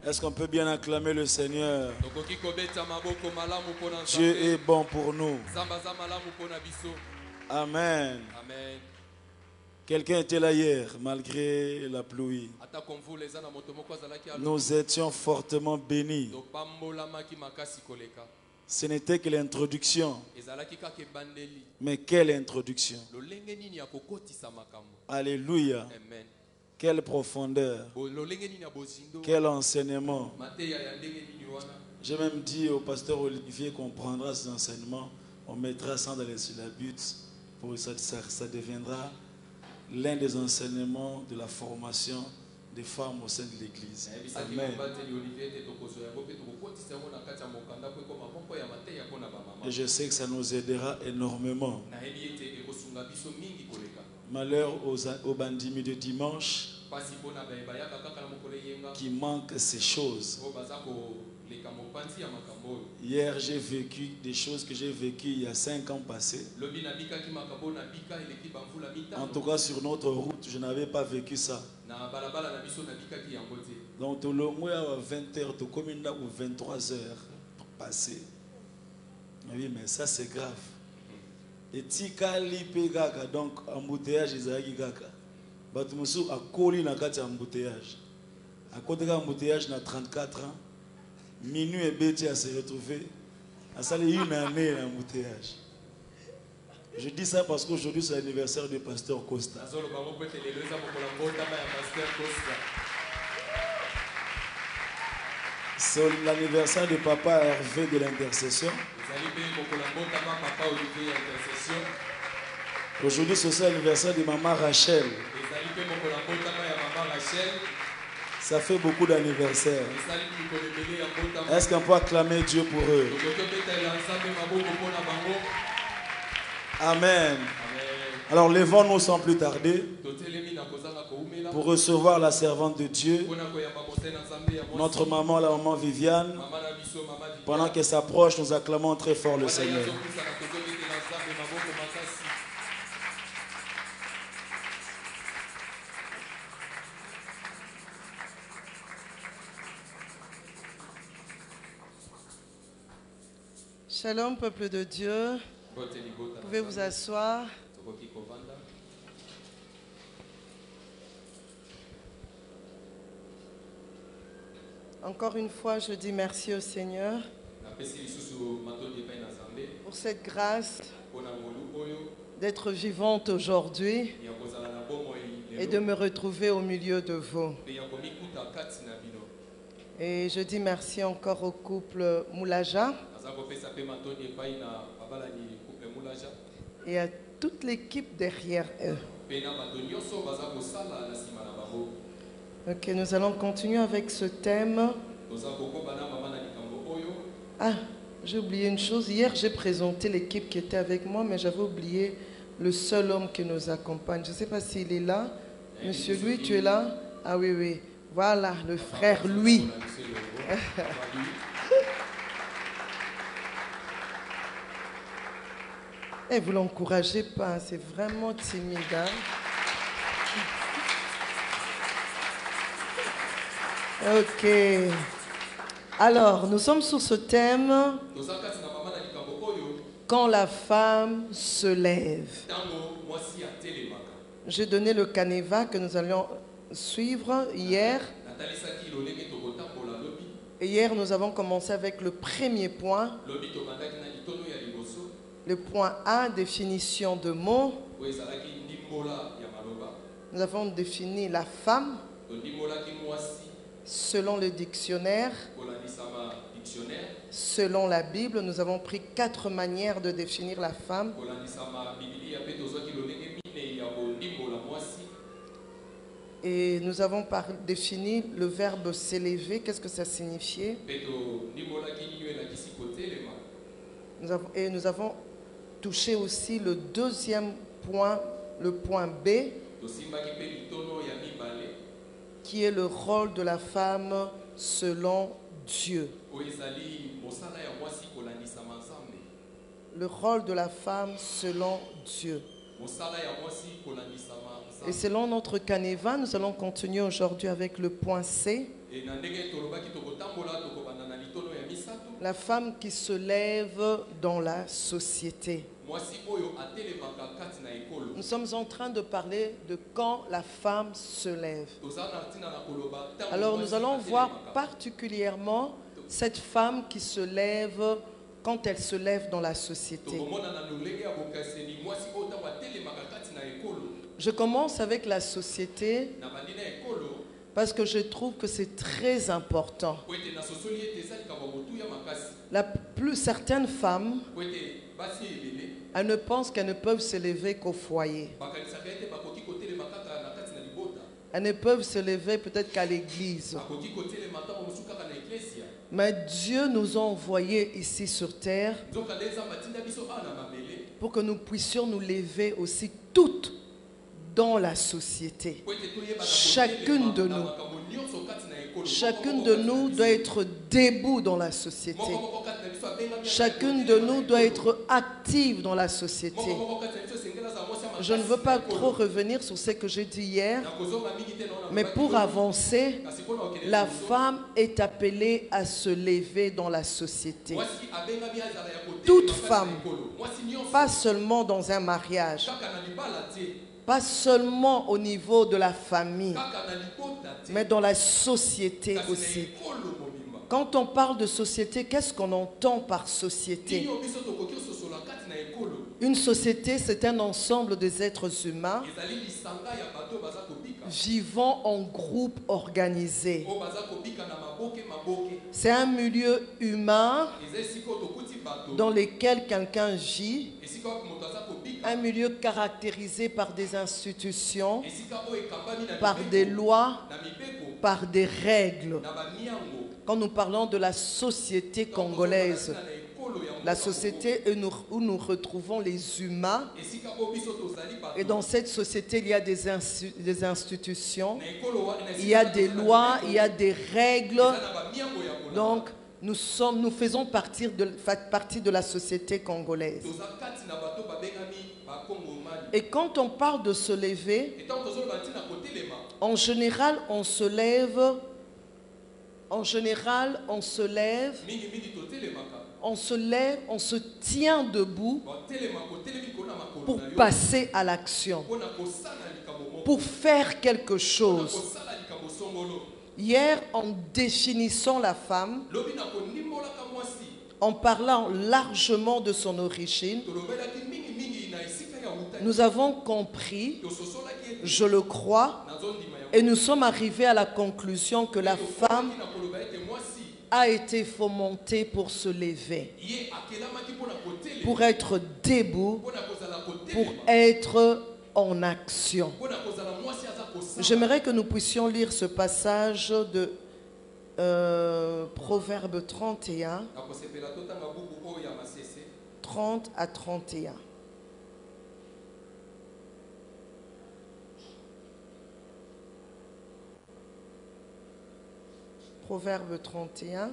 Est-ce qu'on peut bien acclamer le Seigneur? Dieu est bon pour nous. Amen. Amen. Quelqu'un était là hier, malgré la pluie. Nous étions fortement bénis. Ce n'était que l'introduction. Mais quelle introduction! Alléluia. Amen. Quelle profondeur. Quel enseignement. J'ai même dit au pasteur Olivier qu'on prendra ces enseignements, on mettra ça dans les syllabus, pour ça deviendra l'un des enseignements de la formation des femmes au sein de l'Église. Amen. Et je sais que ça nous aidera énormément. Malheur aux bandits de dimanche qui manquent ces choses. Hier, j'ai vécu des choses que j'ai vécues il y a 5 ans passés. En tout cas, sur notre route, je n'avais pas vécu ça. Donc, au moins à 20h, ou 23h passé. Oui, mais ça, c'est grave. Et Tikali Pegaka, donc, embouteillage, Isaïe Gaka. Batumusu a collé dans le embouteillage. À côté de l'embouteillage, il a 34 ans. Minuit et Betty à se retrouver. À saler une année l'embouteillage. Je dis ça parce qu'aujourd'hui c'est l'anniversaire du pasteur Costa. C'est l'anniversaire du papa Hervé de l'intercession. Aujourd'hui c'est aussi l'anniversaire de maman Rachel. Ça fait beaucoup d'anniversaires. Est-ce qu'on peut acclamer Dieu pour eux? Amen. Alors levons-nous sans plus tarder pour recevoir la servante de Dieu, notre maman, la maman Viviane. Pendant qu'elle s'approche, nous acclamons très fort le Seigneur. Shalom, peuple de Dieu. Vous pouvez vous asseoir. Encore une fois, je dis merci au Seigneur pour cette grâce d'être vivante aujourd'hui et de me retrouver au milieu de vous. Et je dis merci encore au couple Moulaja et à toute l'équipe derrière eux. Ok, nous allons continuer avec ce thème. Ah, j'ai oublié une chose. Hier, j'ai présenté l'équipe qui était avec moi, mais j'avais oublié le seul homme qui nous accompagne. Je ne sais pas s'il est là. Monsieur Louis, tu es là? Ah oui, oui. Voilà, le frère Louis. Et vous ne l'encouragez pas, c'est vraiment timide. Hein? Ok. Alors, nous sommes sur ce thème. Quand la femme se lève. J'ai donné le canevas que nous allions suivre hier. Et hier, nous avons commencé avec le premier point. Le point A, définition de mots. Nous avons défini la femme selon le dictionnaire. Selon la Bible, nous avons pris 4 manières de définir la femme. Et nous avons défini le verbe s'élever. Qu'est-ce que ça signifiait? Et nous avons touché aussi le deuxième point, le point B, qui est le rôle de la femme selon Dieu. Le rôle de la femme selon Dieu. Et selon notre canevas, nous allons continuer aujourd'hui avec le point C, La femme qui se lève dans la société. Nous sommes en train de parler de quand la femme se lève. Alors nous allons voir particulièrement cette femme qui se lève quand elle se lève dans la société. Je commence avec la société parce que je trouve que c'est très important. Certaines femmes, elles ne pensent qu'elles ne peuvent se lever qu'au foyer. Elles ne peuvent se lever peut-être qu'à l'église. Mais Dieu nous a envoyés ici sur terre pour que nous puissions nous lever aussi toutes dans la société. Chacune de nous doit être debout dans la société. Chacune de nous doit être active dans la société. Je ne veux pas trop revenir sur ce que j'ai dit hier, mais pour avancer, la femme est appelée à se lever dans la société. Toute femme, pas seulement dans un mariage, pas seulement au niveau de la famille, mais dans la société aussi. Quand on parle de société, qu'est-ce qu'on entend par société? Une société, c'est un ensemble des êtres humains vivant en groupe organisé. C'est un milieu humain dans lequel quelqu'un vit, un milieu caractérisé par des institutions, par des lois, par des règles. Quand nous parlons de la société congolaise, la société où nous retrouvons les humains, et dans cette société il y a des institutions, il y a des lois, il y a des règles. Donc nous faisons partie de la société congolaise. Et quand on parle de se lever, en général on se lève, on se tient debout pour passer à l'action, pour faire quelque chose. Hier, en définissant la femme, en parlant largement de son origine, nous avons compris, je le crois, et nous sommes arrivés à la conclusion que la femme a été fomentée pour se lever, pour être debout, pour être en action. J'aimerais que nous puissions lire ce passage de Proverbe 31, 30 à 31. Proverbe 31,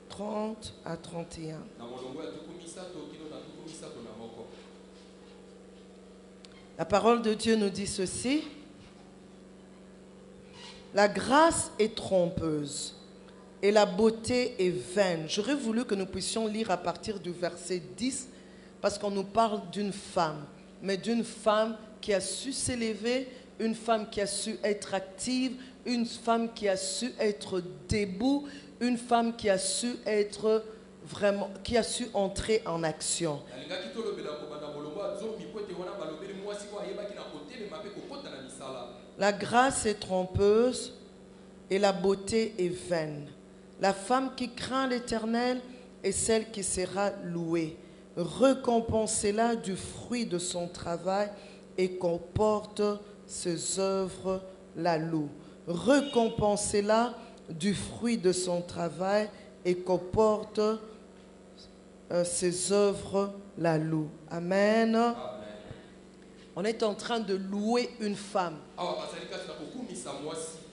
30 à 31. La parole de Dieu nous dit ceci: la grâce est trompeuse et la beauté est vaine. J'aurais voulu que nous puissions lire à partir du verset 10, parce qu'on nous parle d'une femme, mais d'une femme qui a su s'élever, une femme qui a su être active, une femme qui a su être debout, une femme qui a su être vraiment, qui a su entrer en action. La grâce est trompeuse et la beauté est vaine. La femme qui craint l'Éternel est celle qui sera louée. Récompensez-la du fruit de son travail et qu'on porte ses œuvres la louent. Récompensez-la du fruit de son travail et qu'on porte ses œuvres la louent. Amen. Amen. On est en train de louer une femme.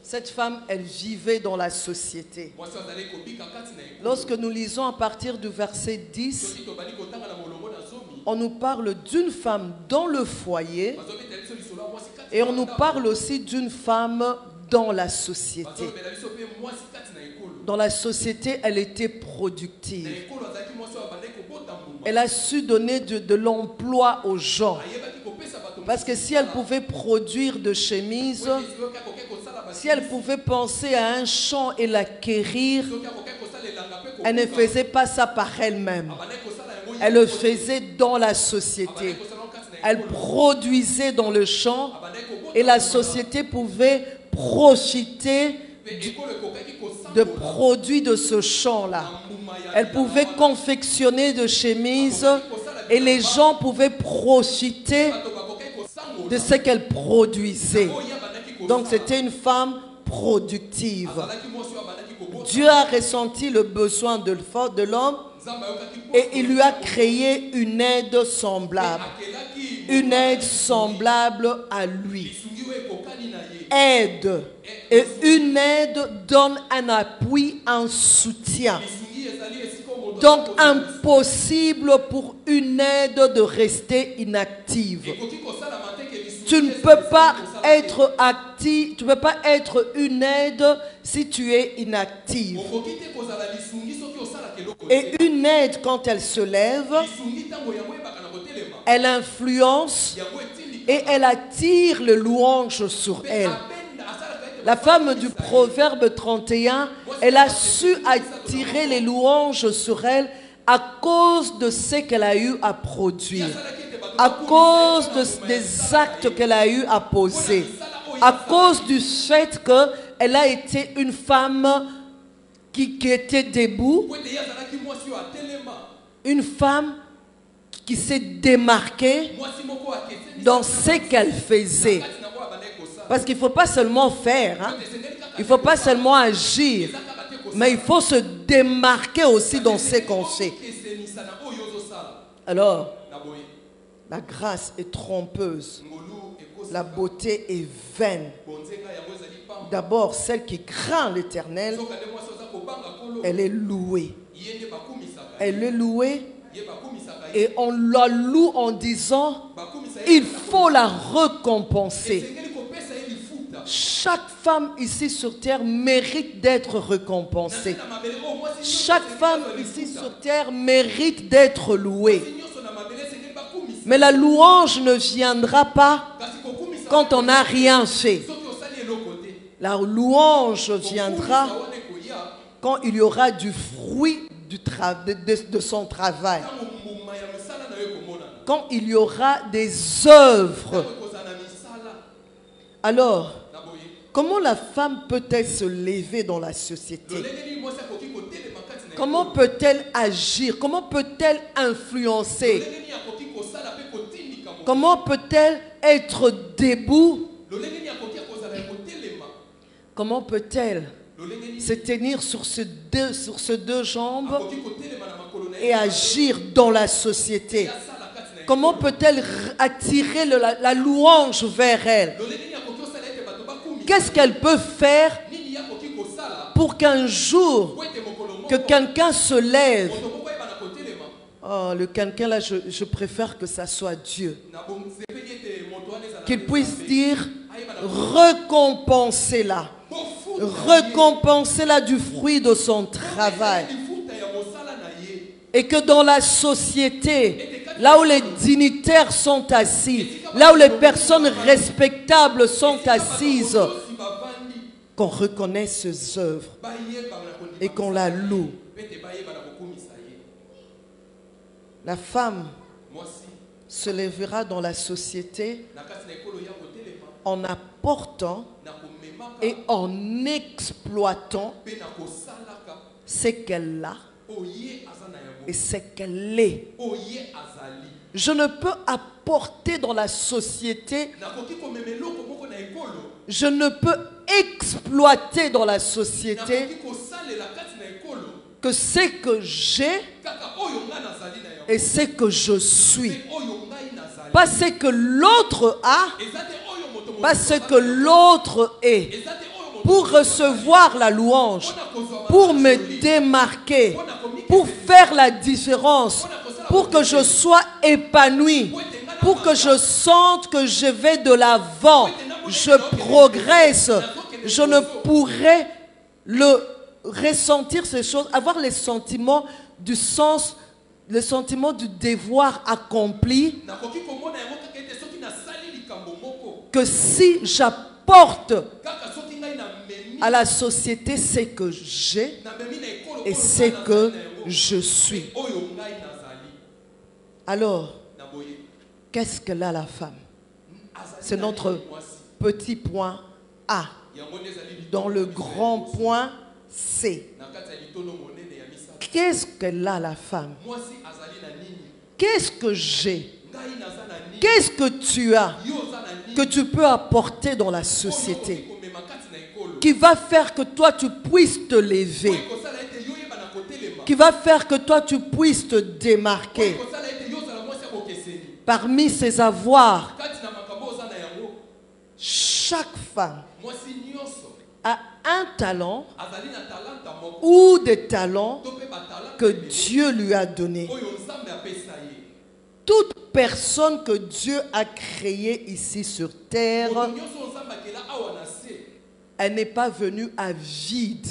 Cette femme, elle vivait dans la société. Lorsque nous lisons à partir du verset 10, on nous parle d'une femme dans le foyer Et on nous parle aussi d'une femme dans la société. Dans la société, elle était productive. Elle a su donner de l'emploi aux gens. Parce que si elle pouvait produire de chemises, si elle pouvait penser à un champ et l'acquérir, elle ne faisait pas ça par elle-même. Elle le faisait dans la société. Elle produisait dans le champ et la société pouvait profiter de produits de ce champ-là. Elle pouvait confectionner de chemises et les gens pouvaient profiter de ce qu'elle produisait. Donc c'était une femme productive. Dieu a ressenti le besoin de l'homme et il lui a créé une aide semblable. Une aide semblable à lui. Aide. Et une aide donne un appui, un soutien. Donc impossible pour une aide de rester inactive. Tu ne peux pas être active, tu ne peux pas être une aide si tu es inactive. Et une aide, quand elle se lève, elle influence et elle attire le louange sur elle. La femme du Proverbe 31, elle a su attirer les louanges sur elle à cause de ce qu'elle a eu à produire, à cause des actes qu'elle a eu à poser, à cause du fait qu'elle a été une femme qui était debout, une femme qui s'est démarquée dans ce qu'elle faisait. Parce qu'il ne faut pas seulement faire, hein? Il ne faut pas seulement agir, mais il faut se démarquer aussi dans ce qu'on fait. Alors, la grâce est trompeuse, la beauté est vaine. D'abord, celle qui craint l'Éternel, elle est louée. Elle est louée et on la loue en disant, il faut la récompenser. Chaque femme ici sur terre mérite d'être récompensée. Chaque femme ici sur terre mérite d'être louée. Mais la louange ne viendra pas quand on n'a rien fait. La louange viendra quand il y aura du fruit de son travail. Quand il y aura des œuvres. Alors, comment la femme peut-elle se lever dans la société? Comment peut-elle agir? Comment peut-elle influencer? Comment peut-elle être debout? Comment peut-elle se tenir sur ces deux jambes et agir dans la société? Comment peut-elle attirer la louange vers elle? Qu'est-ce qu'elle peut faire pour qu'un jour que quelqu'un se lève? Oh, le quelqu'un là, je préfère que ça soit Dieu. Qu'il puisse dire, récompensez-la. Récompensez-la du fruit de son travail. Et que dans la société, là où les dignitaires sont assis, là où les personnes respectables sont assises, qu'on reconnaisse ses œuvres et qu'on la loue. La femme se lèvera dans la société en apportant et en exploitant ce qu'elle a et ce qu'elle est. Je ne peux apporter dans la société, je ne peux exploiter dans la société que ce que j'ai et ce que je suis. Pas ce que l'autre a, pas ce que l'autre est. Pour recevoir la louange, pour me démarquer, pour faire la différence, pour que je sois épanoui, pour que je sente que je vais de l'avant, je progresse, je ne pourrais ressentir ces choses, avoir les sentiments du sens, le sentiment du devoir accompli, que si j'apporte à la société ce que j'ai et ce que je suis. Alors, qu'est-ce que là la femme? C'est notre petit point A. Dans le grand point C. Qu'est-ce que là la femme? Qu'est-ce que j'ai? Qu'est-ce que tu as que tu peux apporter dans la société qui va faire que toi tu puisses te lever, qui va faire que toi tu puisses te démarquer? Parmi ces avoirs, chaque femme a un talent ou des talents que Dieu lui a donnés. Toute personne que Dieu a créée ici sur terre, elle n'est pas venue à vide.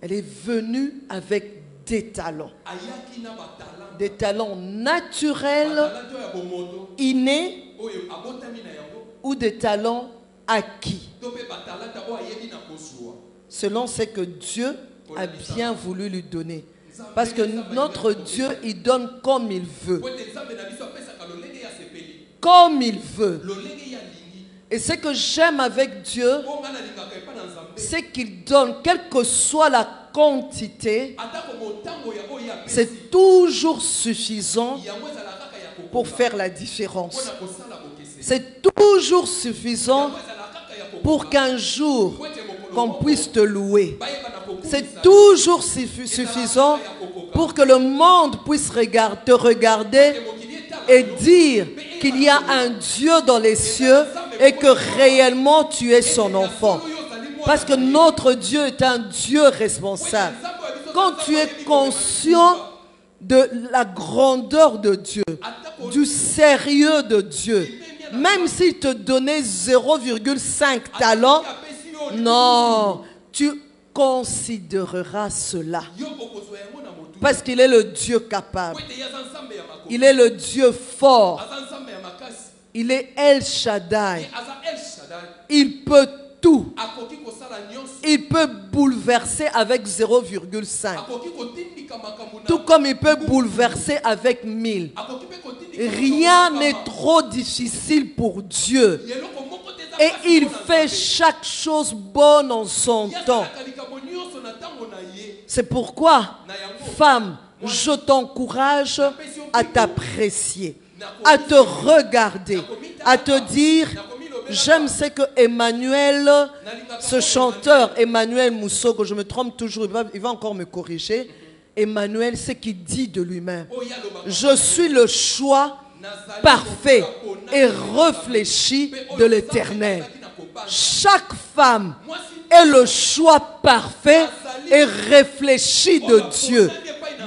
Elle est venue avec des talents. Des talents naturels, innés, ou des talents acquis, selon ce que Dieu a bien voulu lui donner. Parce que notre Dieu, il donne comme il veut. Comme il veut. Et ce que j'aime avec Dieu, c'est qu'il donne, quelle que soit la quantité, c'est toujours suffisant pour faire la différence. C'est toujours suffisant pour qu'un jour, qu'on puisse te louer. C'est toujours suffisant pour que le monde puisse te regarder et dire qu'il y a un Dieu dans les cieux et que réellement tu es son enfant. Parce que notre Dieu est un Dieu responsable. Quand tu es conscient de la grandeur de Dieu, du sérieux de Dieu, même s'il te donnait 0,5 talents, non, tu considéreras cela. Parce qu'il est le Dieu capable. Il est le Dieu fort. Il est El Shaddai. Il peut tout. Il peut bouleverser avec 0,5. Tout comme il peut bouleverser avec 1000. Rien n'est trop difficile pour Dieu. Et il fait chaque chose bonne en son temps. C'est pourquoi, femme, je t'encourage à t'apprécier, à te regarder, à te dire, j'aime ce que Emmanuel, ce chanteur, Emmanuel Moussoko, je me trompe toujours, il va encore me corriger. Emmanuel, ce qu'il dit de lui-même. Je suis le choix parfait et réfléchi de l'Éternel. Chaque femme est le choix parfait et réfléchi de Dieu.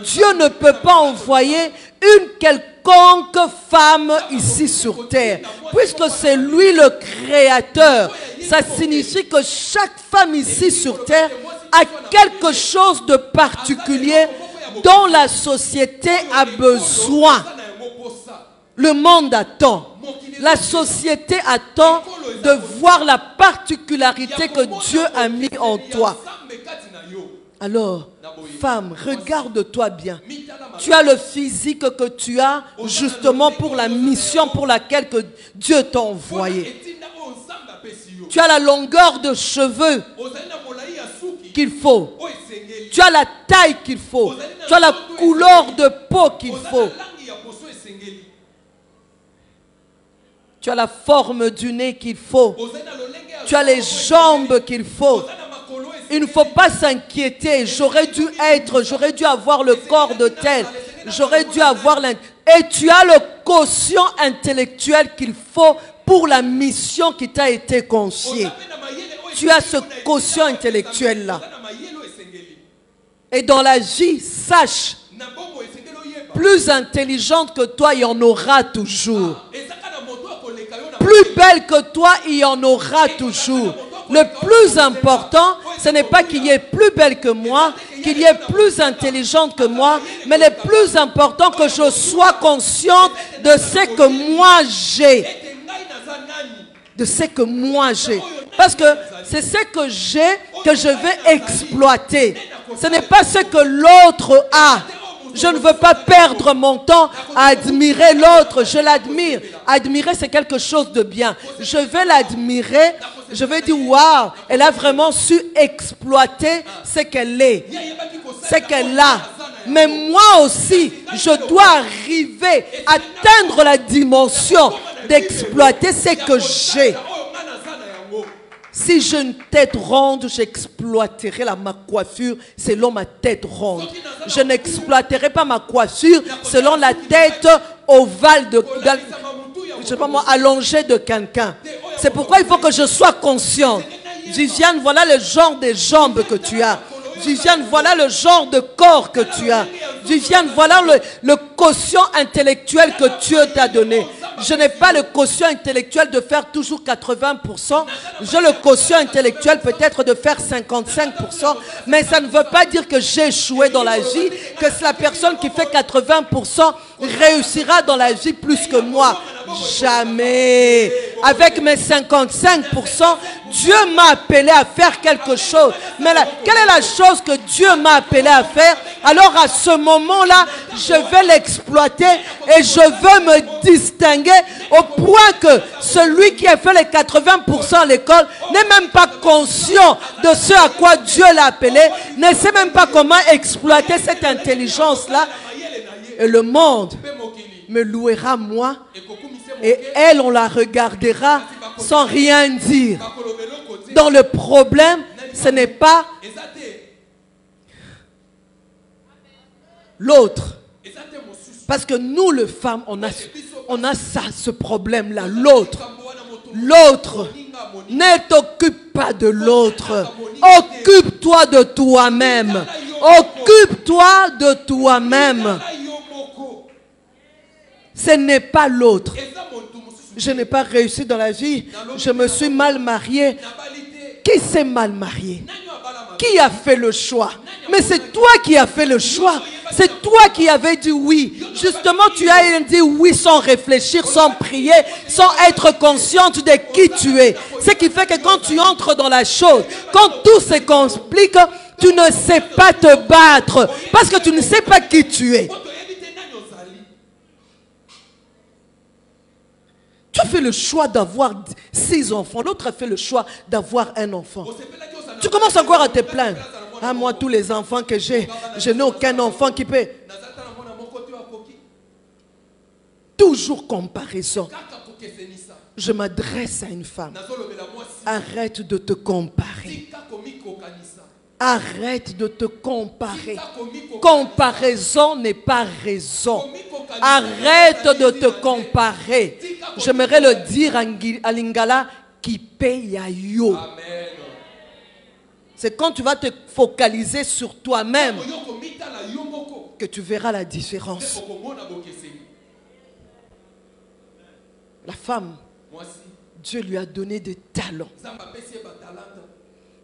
Dieu ne peut pas envoyer une quelconque femme ici sur terre. Puisque c'est lui le créateur, ça signifie que chaque femme ici sur terre a quelque chose de particulier dont la société a besoin. Le monde attend. La société attend de voir la particularité que Dieu a mis en toi. Alors, femme, regarde-toi bien. Tu as le physique que tu as justement pour la mission pour laquelle que Dieu t'a envoyé. Tu as la longueur de cheveux qu'il faut. Tu as la taille qu'il faut. Tu as la couleur de peau qu'il faut. Tu as la forme du nez qu'il faut. Tu as les jambes qu'il faut. Il ne faut pas s'inquiéter. J'aurais dû avoir le corps de tel. J'aurais dû avoir et tu as le quotient intellectuel qu'il faut pour la mission qui t'a été confiée. Tu as ce quotient intellectuel-là. Et dans la vie, sache, plus intelligente que toi, il y en aura toujours. Plus belle que toi, il y en aura toujours. Le plus important, ce n'est pas qu'il y ait plus belle que moi, qu'il y ait plus intelligente que moi, mais le plus important que je sois consciente de ce que moi j'ai. De ce que moi j'ai. Parce que c'est ce que j'ai que je vais exploiter. Ce n'est pas ce que l'autre a. Je ne veux pas perdre mon temps à admirer l'autre. Je l'admire. Admirer, c'est quelque chose de bien. Je vais l'admirer. Je vais dire, waouh, elle a vraiment su exploiter ce qu'elle est, ce qu'elle a. Mais moi aussi, je dois arriver à atteindre la dimension d'exploiter ce que j'ai. Si j'ai une tête ronde, j'exploiterai ma coiffure selon ma tête ronde. Je n'exploiterai pas ma coiffure selon la tête ovale je sais pas moi, allongée de quelqu'un. C'est pourquoi il faut que je sois consciente. Viviane, voilà le genre de jambes que tu as. Viviane, voilà le genre de corps que tu as. Viviane, voilà le quotient intellectuel que Dieu t'a donné. Je n'ai pas le quotient intellectuel de faire toujours 80%. J'ai le quotient intellectuel peut-être de faire 55%. Mais ça ne veut pas dire que j'ai échoué dans la vie, que c'est la personne qui fait 80% réussira dans la vie plus que moi. Jamais. Avec mes 55%, Dieu m'a appelé à faire quelque chose. Mais quelle est la chose que Dieu m'a appelé à faire? Alors à ce moment-là, je vais l'exploiter et je veux me distinguer au point que celui qui a fait les 80% à l'école n'est même pas conscient de ce à quoi Dieu l'a appelé, ne sait même pas comment exploiter cette intelligence-là. Et le monde me louera moi. Et elle, on la regardera sans rien dire. Dans le problème, ce n'est pas l'autre. Parce que nous, les femmes, on a ça, ce problème-là. L'autre. Ne t'occupe pas de l'autre. Occupe-toi de toi-même. Occupe-toi de toi-même. Ce n'est pas l'autre. Je n'ai pas réussi dans la vie. Je me suis mal mariée. Qui s'est mal marié? Qui a fait le choix? Mais c'est toi qui as fait le choix. C'est toi qui avais dit oui. Justement, tu as dit oui sans réfléchir, sans prier, sans être consciente de qui tu es. Ce qui fait que quand tu entres dans la chose, quand tout se complique, tu ne sais pas te battre parce que tu ne sais pas qui tu es. Tu as fait le choix d'avoir 6 enfants. L'autre a fait le choix d'avoir un enfant. Tu commences encore à te plaindre. Ah, moi, tous les enfants que j'ai, je n'ai aucun enfant qui peut. Toujours comparaison. Je m'adresse à une femme. Arrête de te comparer. Arrête de te comparer. Comparaison n'est pas raison. Arrête de te comparer. J'aimerais le dire à Lingala, qui paye à yo. C'est quand tu vas te focaliser sur toi-même que tu verras la différence. La femme, Dieu lui a donné des talents.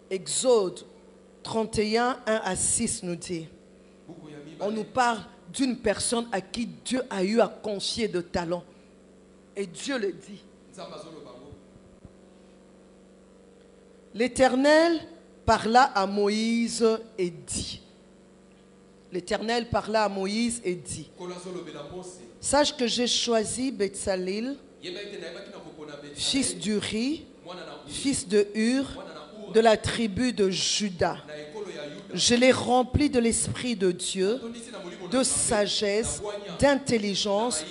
Exode 31, 1 à 6 nous dit. On nous parle d'une personne à qui Dieu a eu à confier de talents. Et Dieu le dit. L'Éternel parla à Moïse et dit. L'Éternel parla à Moïse et dit. Sache que j'ai choisi Betsalil, fils d'Uri, fils de Hur, de la tribu de Juda. Je l'ai rempli de l'Esprit de Dieu, de sagesse, d'intelligence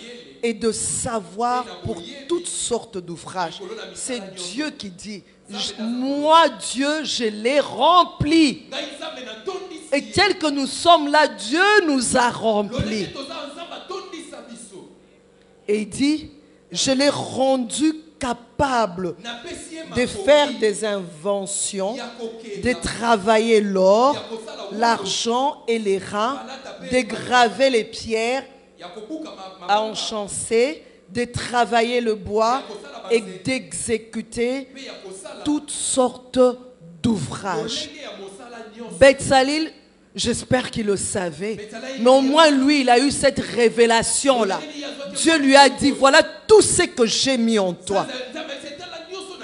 et de savoir pour toutes sortes d'ouvrages. C'est Dieu qui dit, moi Dieu, je l'ai rempli. Et tel que nous sommes là, Dieu nous a remplis. Et il dit, je l'ai rendu capable de faire des inventions, de travailler l'or, l'argent et les reins, de graver les pierres à encenser, de travailler le bois et d'exécuter toutes sortes d'ouvrages. Bezalel, j'espère qu'il le savait, mais au moins lui, il a eu cette révélation-là. Dieu lui a dit, voilà tout ce que j'ai mis en toi.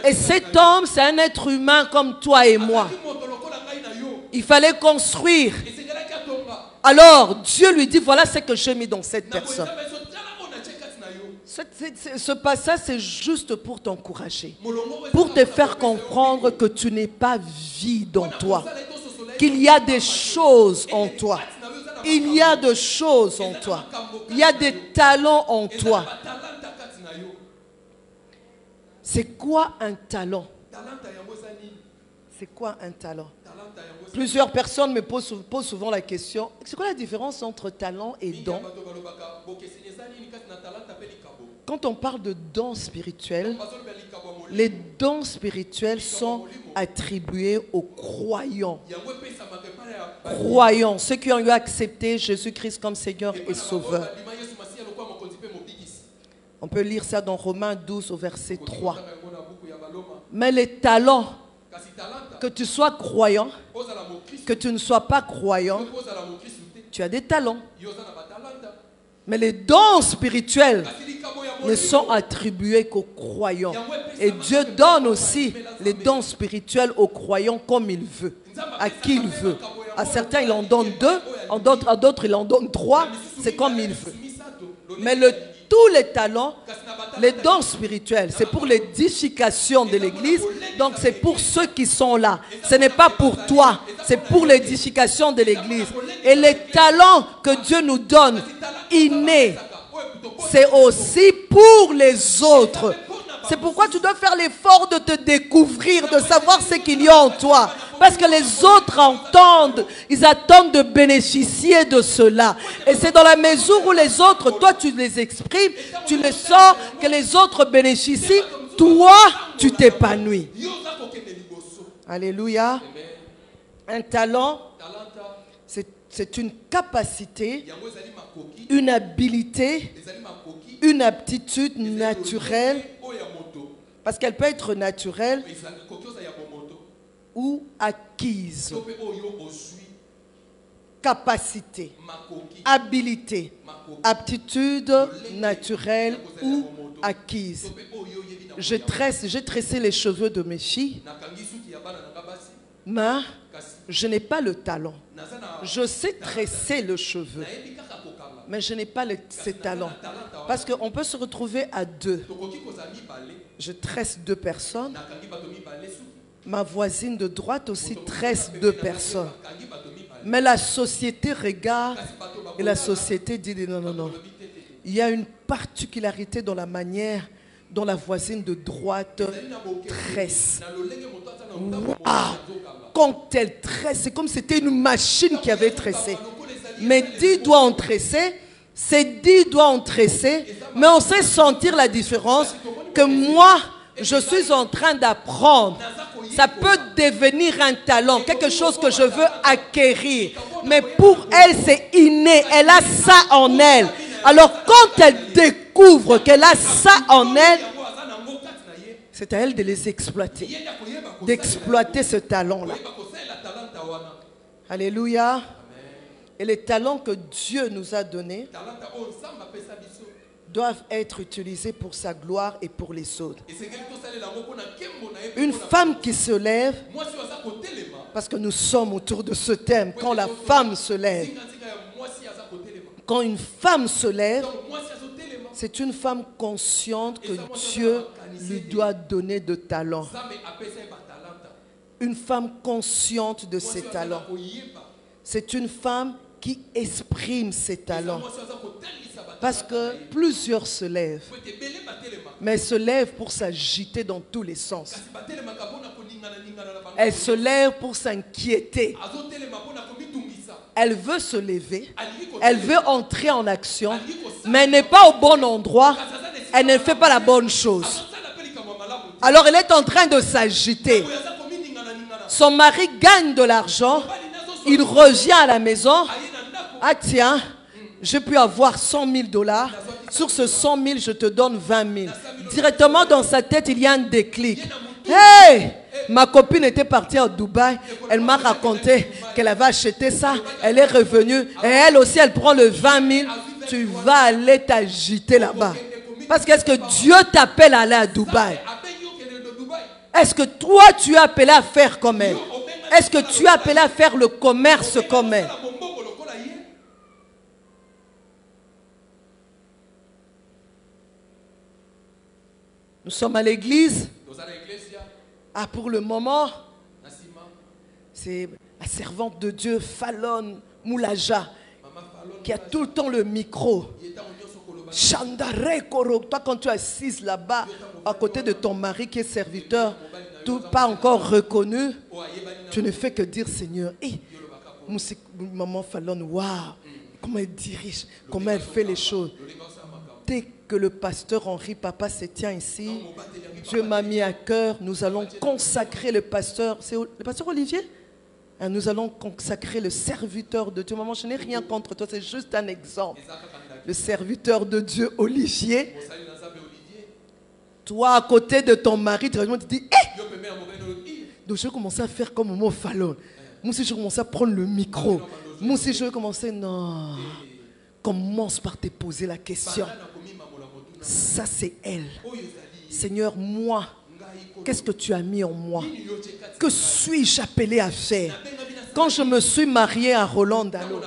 Et cet homme, c'est un être humain comme toi et moi. Il fallait construire. Alors, Dieu lui dit, voilà ce que j'ai mis dans cette personne. Ce passage, c'est juste pour t'encourager, pour te faire comprendre que tu n'es pas vide en toi, qu'il y a des choses en toi, il y a des choses en toi, il y a des talents en toi. C'est quoi un talent? C'est quoi un talent? Plusieurs personnes me posent souvent la question, c'est quoi la différence entre talent et don? Quand on parle de dons spirituels, les dons spirituels sont attribués aux croyants. Croyants, ceux qui ont eu accepté Jésus-Christ comme Seigneur et Sauveur. On peut lire ça dans Romains 12 au verset 3. Mais les talents, que tu sois croyant, que tu ne sois pas croyant, tu as des talents. Mais les dons spirituels ne sont attribués qu'aux croyants. Et Dieu donne aussi les dons spirituels aux croyants comme il veut, à qui il veut. À certains, il en donne 2, à d'autres, il en donne 3. C'est comme il veut. Mais tous les talents, les dons spirituels, c'est pour l'édification de l'Église. Donc c'est pour ceux qui sont là. Ce n'est pas pour toi, c'est pour l'édification de l'Église. Et les talents que Dieu nous donne, innés, c'est aussi pour les autres. C'est pourquoi tu dois faire l'effort de te découvrir, de savoir ce qu'il y a en toi. Parce que les autres entendent, ils attendent de bénéficier de cela. Et c'est dans la mesure où les autres, toi tu les exprimes, tu les sors, que les autres bénéficient, toi tu t'épanouis. Alléluia. Un talent, c'est une capacité, une habilité, une aptitude naturelle, parce qu'elle peut être naturelle ou acquise. Capacité, habilité, aptitude naturelle ou acquise. J'ai tressé les cheveux de mes filles, mais je n'ai pas le talent. Je sais tresser le cheveu, mais je n'ai pas ce talent. Parce qu'on peut se retrouver à 2. Je tresse 2 personnes. Ma voisine de droite aussi tresse 2 personnes. Mais la société regarde et la société dit non, non, non. Il y a une particularité dans la manière dont la voisine de droite tresse. Wow. Quand elle tresse, c'est comme si c'était une machine qui avait tressé. Mais 10 doigts ont tressé, c'est 10 doigts ont tressé, mais on sait sentir la différence que moi, je suis en train d'apprendre. Ça peut devenir un talent, quelque chose que je veux acquérir. Mais pour elle, c'est inné, elle a ça en elle. Alors quand elle découvre qu'elle a ça en elle, c'est à elle de les exploiter, d'exploiter ce talent-là. Alléluia. Et les talents que Dieu nous a donnés doivent être utilisés pour sa gloire et pour les autres. Une femme qui se lève, parce que nous sommes autour de ce thème, quand la femme se lève, quand une femme se lève, c'est une femme consciente que Dieu lui doit donner de talents. Une femme consciente de ses talents. C'est une femme qui exprime ses talents. Parce que plusieurs se lèvent, mais elles se lèvent pour s'agiter dans tous les sens. Elle se lève pour s'inquiéter. Elle veut se lever, elle veut entrer en action, mais elle n'est pas au bon endroit, elle ne fait pas la bonne chose. Alors elle est en train de s'agiter. Son mari gagne de l'argent, il revient à la maison. Ah tiens, j'ai pu avoir 100 000 $. Sur ce 100 000, je te donne 20 000. Directement dans sa tête, il y a un déclic. Hey! Ma copine était partie à Dubaï. Elle m'a raconté qu'elle avait acheté ça. Elle est revenue. Et elle aussi, elle prend le 20 000. Tu vas aller t'agiter là-bas. Parce qu'est-ce que Dieu t'appelle à aller à Dubaï? Est-ce que toi, tu es appelé à faire comme elle? Est-ce que tu es appelé à faire le commerce comme elle? Nous sommes à l'église. Ah, pour le moment, c'est la servante de Dieu, Fallon Moulaja, qui a tout le temps le micro. Chandare Koro. Toi, quand tu es assise là-bas, à côté de ton mari qui est serviteur, tout pas encore reconnu, tu ne fais que dire Seigneur, hey, maman Fallon, waouh, comment elle dirige, comment elle fait les choses. Dès que le pasteur Henri Papa se tient ici, Dieu m'a mis à cœur, nous allons consacrer le pasteur, c'est le pasteur Olivier? Nous allons consacrer le serviteur de Dieu. Maman, je n'ai rien contre toi, c'est juste un exemple. Le serviteur de Dieu, Olivier. Toi, à côté de ton mari, tu te dis, hé! Donc, je vais commencer à faire comme Momo Fallon. Moi aussi, je vais commencer à prendre le micro. Moi aussi, je vais commencer, non. Commence par te poser la question. Ça, c'est elle. Seigneur, moi, qu'est-ce que tu as mis en moi? Que suis-je appelé à faire? Quand je me suis mariée à Roland Dallot,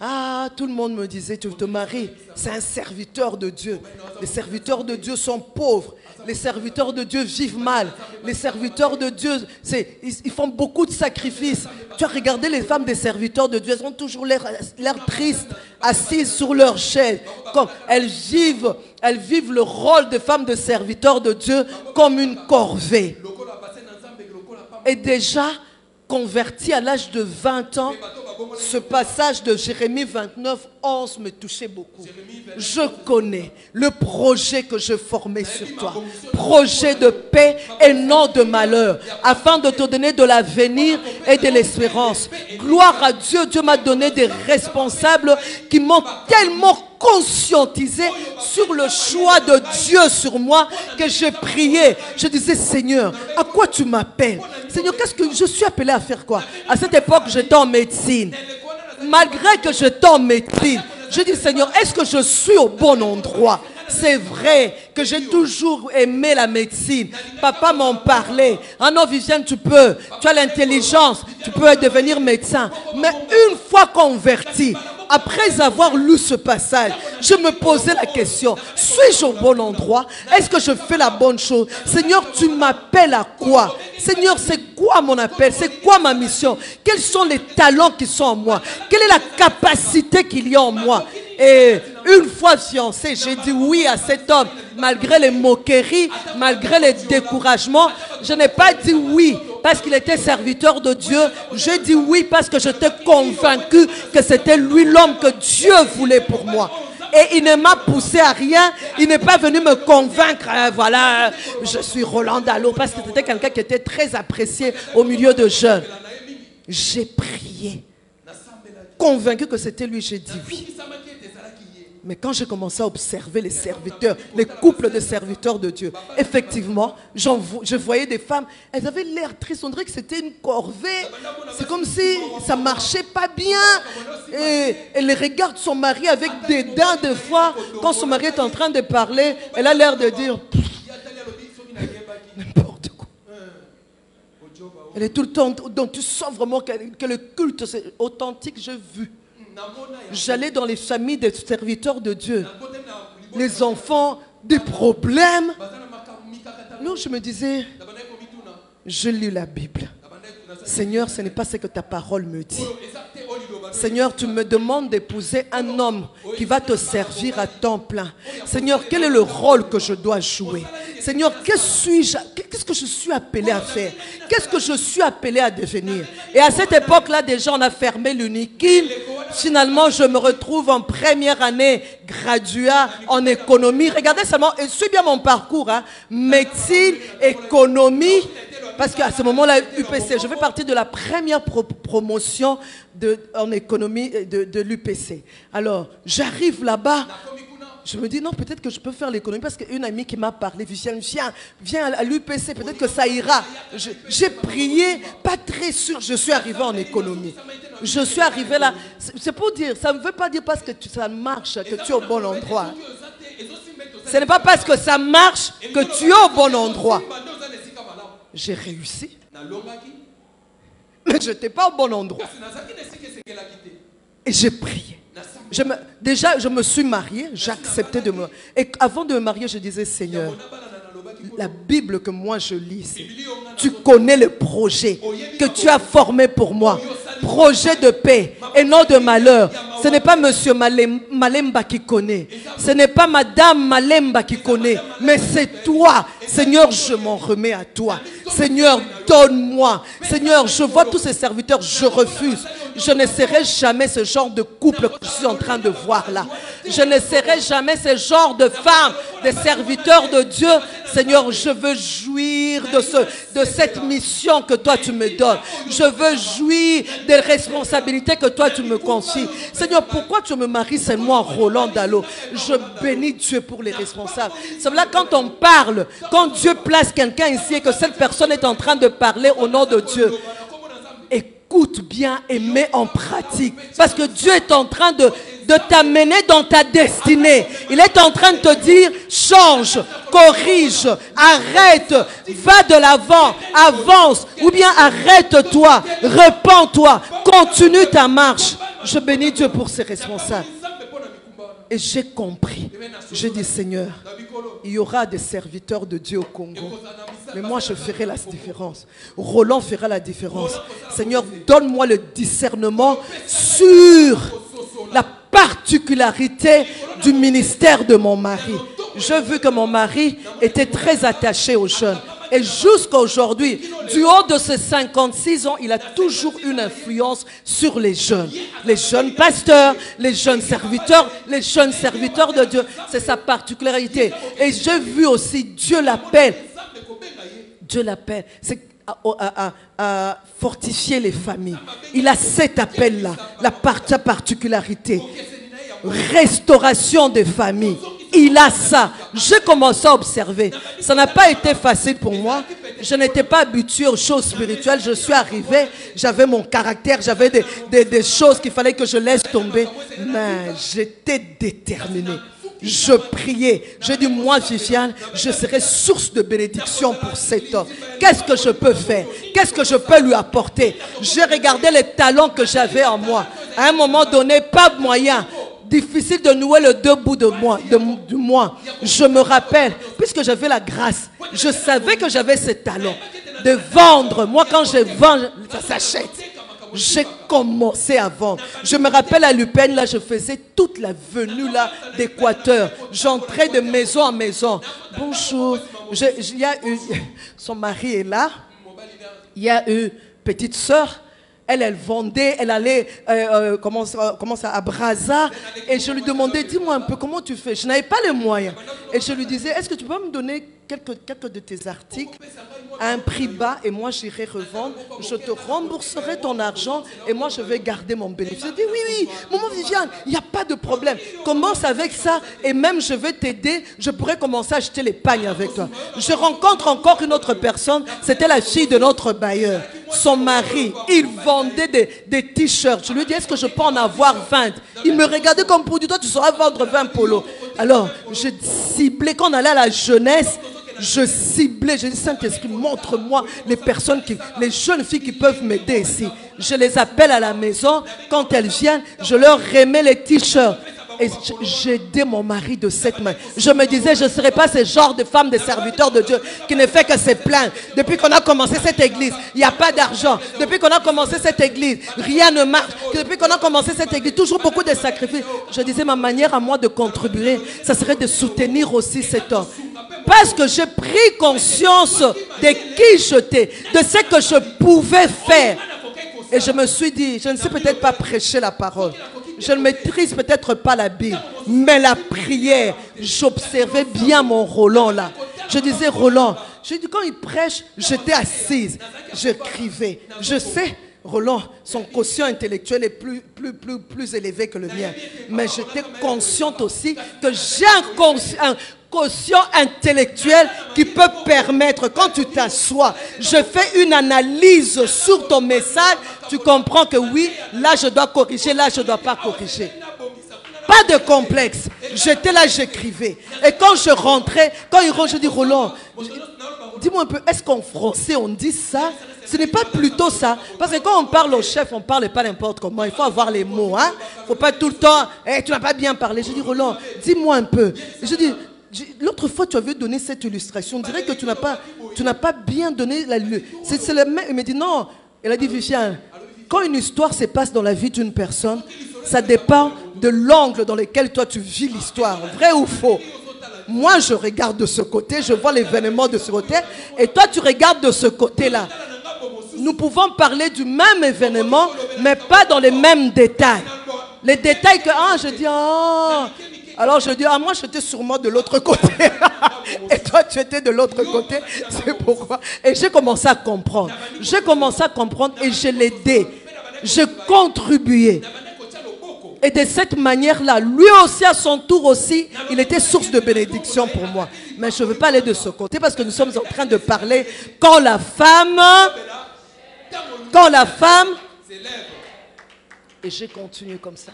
ah, tout le monde me disait, tu te maries, c'est un serviteur de Dieu. Les serviteurs de Dieu sont pauvres. Les serviteurs de Dieu vivent mal. Les serviteurs de Dieu, ils font beaucoup de sacrifices. Tu as regardé les femmes des serviteurs de Dieu, elles ont toujours l'air tristes, assises sur leur chaise. Comme elles vivent le rôle de femmes de serviteurs de Dieu comme une corvée. Et déjà, converti à l'âge de 20 ans, ce passage de Jérémie 29, 11 me touchait beaucoup. Je connais le projet que je formais sur toi. Projet de paix et non de malheur, afin de te donner de l'avenir et de l'espérance. Gloire à Dieu, Dieu m'a donné des responsables qui m'ont tellement conscientisé sur le choix de Dieu sur moi que j'ai prié. Je disais, Seigneur, à quoi tu m'appelles? Seigneur, qu'est-ce que je suis appelé à faire quoi? À cette époque, j'étais en médecine. Malgré que j'étais en médecine, je dis, Seigneur, est-ce que je suis au bon endroit? C'est vrai que j'ai toujours aimé la médecine. Papa m'en parlait. Ah non, Viviane, tu as l'intelligence, tu peux devenir médecin. Mais une fois converti, après avoir lu ce passage, je me posais la question, suis-je au bon endroit? Est-ce que je fais la bonne chose? Seigneur, tu m'appelles à quoi? Seigneur, c'est quoi mon appel? C'est quoi ma mission? Quels sont les talents qui sont en moi? Quelle est la capacité qu'il y a en moi? Et une fois fiancé, j'ai dit oui à cet homme. Malgré les moqueries, malgré les découragements, je n'ai pas dit oui parce qu'il était serviteur de Dieu. J'ai dit oui parce que j'étais convaincu que c'était lui l'homme que Dieu voulait pour moi. Et il ne m'a poussé à rien. Il n'est pas venu me convaincre. Voilà, je suis Roland Dallot. Parce que c'était quelqu'un qui était très apprécié au milieu de jeunes. J'ai prié. Convaincu que c'était lui, j'ai dit oui. Mais quand j'ai commencé à observer les serviteurs, les couples de serviteurs de Dieu, effectivement, je voyais des femmes, elles avaient l'air tristes, on dirait que c'était une corvée. C'est comme si ça ne marchait pas bien. Et elle regarde son mari avec dédain des fois. Quand son mari est en train de parler, elle a l'air de dire n'importe quoi. Elle est tout le temps, donc tu sens vraiment que le culte c'est authentique, j'ai vu. J'allais dans les familles des serviteurs de Dieu. Les enfants, des problèmes. Alors je me disais, je lis la Bible. Seigneur, ce n'est pas ce que ta parole me dit. Seigneur, tu me demandes d'épouser un homme qui va te servir à temps plein. Seigneur, quel est le rôle que je dois jouer? Seigneur, qu'est-ce que je suis appelé à faire? Qu'est-ce que je suis appelé à devenir? Et à cette époque-là, déjà, on a fermé l'Unikin. Finalement, je me retrouve en première année graduat en économie. Regardez seulement, et suis bien mon parcours, hein. Médecine, économie. Parce qu'à ce moment-là, UPC, je fais partie de la première promotion en économie de l'UPC. Alors, j'arrive là-bas. Je me dis, non, peut-être que je peux faire l'économie parce qu'une amie qui m'a parlé, viens à l'UPC, peut-être que ça ira. J'ai prié, pas très sûr, je suis arrivé en économie. Je suis arrivé là. C'est pour dire, ça ne veut pas dire parce que ça marche que tu es au bon endroit. Ce n'est pas parce que ça marche que tu es au bon endroit. J'ai réussi. Mais je n'étais pas au bon endroit. Et j'ai prié. Déjà, je me suis mariée, j'ai accepté de me... Et avant de me marier, je disais, Seigneur, la Bible que moi je lis, tu connais le projet que tu as formé pour moi. Projet de paix et non de malheur. Ce n'est pas monsieur Malemba qui connaît. Ce n'est pas madame Malemba qui connaît. Mais c'est toi. Seigneur, je m'en remets à toi. Seigneur, donne-moi. Seigneur, je vois tous ces serviteurs, je refuse. Je ne serai jamais ce genre de couple que je suis en train de voir là. Je ne serai jamais ce genre de femme, des serviteurs de Dieu. Seigneur, je veux jouir de cette mission que toi tu me donnes. Je veux jouir des responsabilités que toi tu me confies. Seigneur, pourquoi tu me maries seulement Roland Dallot? Je bénis Dieu pour les responsables. C'est là quand on parle, quand Dieu place quelqu'un ici et que cette personne est en train de parler au nom de Dieu, écoute bien et mets en pratique. Parce que Dieu est en train de t'amener dans ta destinée. Il est en train de te dire, change, corrige, arrête, va de l'avant, avance, ou bien arrête-toi, repens-toi, continue ta marche. Je bénis Dieu pour ses responsables. Et j'ai compris. J'ai dit, Seigneur, il y aura des serviteurs de Dieu au Congo. Mais moi, je ferai la différence. Roland fera la différence. Seigneur, donne-moi le discernement sur la particularité du ministère de mon mari. J'ai vu que mon mari était très attaché aux jeunes. Et jusqu'à aujourd'hui, du haut de ses 56 ans, il a toujours une influence sur les jeunes pasteurs, les jeunes serviteurs de Dieu. C'est sa particularité. Et j'ai vu aussi, Dieu l'appelle, c'est à fortifier les familles. Il a cet appel-là, sa particularité. Restauration des familles. Il a ça. J'ai commencé à observer. Ça n'a pas été facile pour moi. Je n'étais pas habituée aux choses spirituelles. Je suis arrivée, j'avais mon caractère, j'avais des choses qu'il fallait que je laisse tomber. Mais j'étais déterminée. Je priais. J'ai dit, moi, Viviane, je serai source de bénédiction pour cet homme. Qu'est-ce que je peux faire? Qu'est-ce que je peux lui apporter? J'ai regardé les talents que j'avais en moi. À un moment donné, pas de moyen. Difficile de nouer le deux bouts de moi. Je me rappelle, puisque j'avais la grâce, je savais que j'avais ce talent de vendre. Moi, quand je vends, ça s'achète. J'ai commencé à vendre. Je me rappelle à Lupin, là, je faisais toute la venue là d'Équateur. J'entrais de maison en maison. Bonjour. Il y a eu, son mari est là. Il y a eu petite sœur. Elle vendait, elle allait à Brazza. Et je lui demandais, dis-moi un peu, comment tu fais? Je n'avais pas les moyens. Et je lui disais, est-ce que tu peux me donner quelques de tes articles à un prix bas et moi j'irai revendre? Je te rembourserai ton argent et moi je vais garder mon bénéfice. Je dis, oui, maman Viviane, il n'y a pas de problème. Commence avec ça et même je vais t'aider. Je pourrais commencer à acheter les pagnes avec toi. Je rencontre encore une autre personne. C'était la fille de notre bailleur. Son mari, il vendait des t-shirts. Je lui dis, est-ce que je peux en avoir 20? Il me regardait comme pour dire, toi tu sauras vendre 20 polos. Alors, je ciblais, quand on allait à la jeunesse, je ciblais, je dis, Saint-Esprit, montre-moi les jeunes filles qui peuvent m'aider ici. Je les appelle à la maison. Quand elles viennent, je leur remets les t-shirts. Et j'aidais mon mari de cette main. Je me disais, je ne serais pas ce genre de femme, de serviteur de Dieu qui ne fait que se plaindre. Depuis qu'on a commencé cette église, il n'y a pas d'argent. Depuis qu'on a commencé cette église, rien ne marche. Depuis qu'on a commencé cette église, toujours beaucoup de sacrifices. Je disais, ma manière à moi de contribuer, ça serait de soutenir aussi cet homme. Parce que j'ai pris conscience de qui j'étais, de ce que je pouvais faire. Et je me suis dit, je ne sais peut-être pas prêcher la parole. Je ne maîtrise peut-être pas la Bible, mais la prière, j'observais bien mon Roland là. Je disais, Roland, Je dis, quand il prêche, j'étais assise. J'écrivais. Je sais, Roland, son quotient intellectuel est plus élevé que le mien. Mais j'étais consciente aussi que j'ai un quotient intellectuel qui peut permettre, quand tu t'assois, je fais une analyse sur ton message, tu comprends que oui, là je dois corriger, là je ne dois pas corriger. Pas de complexe. J'étais là, j'écrivais. Et quand je rentrais, quand il rentre, je dis, Roland, dis-moi un peu, est-ce qu'en français on dit ça? Ce n'est pas plutôt ça. Parce que quand on parle au chef, on ne parle pas n'importe comment. Il faut avoir les mots. Hein? Il ne faut pas tout le temps, tu n'as pas bien parlé. Je dis, Roland, dis-moi un peu. Et je dis, l'autre fois, tu avais donné cette illustration. On dirait que tu n'as pas bien donné la... C'est le même. Il me dit, non. Elle a dit, Viviane, quand une histoire se passe dans la vie d'une personne, ça dépend de l'angle dans lequel toi tu vis l'histoire. Vrai ou faux? Moi, je regarde de ce côté, je vois l'événement de ce côté, et toi, tu regardes de ce côté-là. Nous pouvons parler du même événement, mais pas dans les mêmes détails. Les détails que, je dis, alors je dis, moi, j'étais sûrement de l'autre côté. Et toi, tu étais de l'autre côté. C'est pourquoi. Et j'ai commencé à comprendre. J'ai commencé à comprendre et je l'ai aidé. J'ai contribué. Et de cette manière-là, lui aussi, à son tour aussi, il était source de bénédiction pour moi. Mais je ne veux pas aller de ce côté parce que nous sommes en train de parler quand la femme, et j'ai continué comme ça.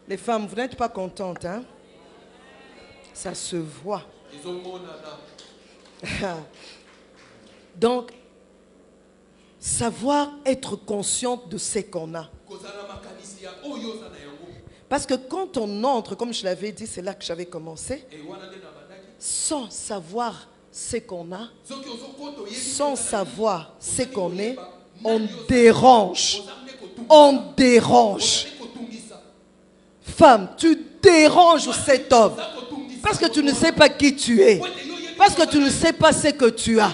Les femmes, vous n'êtes pas contentes, hein? Ça se voit. Donc, savoir être consciente de ce qu'on a. Parce que quand on entre, comme je l'avais dit, c'est là que j'avais commencé, sans savoir ce qu'on a, sans savoir ce qu'on est, on dérange. On dérange. Femme, tu déranges cet homme. Parce que tu ne sais pas qui tu es. Parce que tu ne sais pas ce que tu as.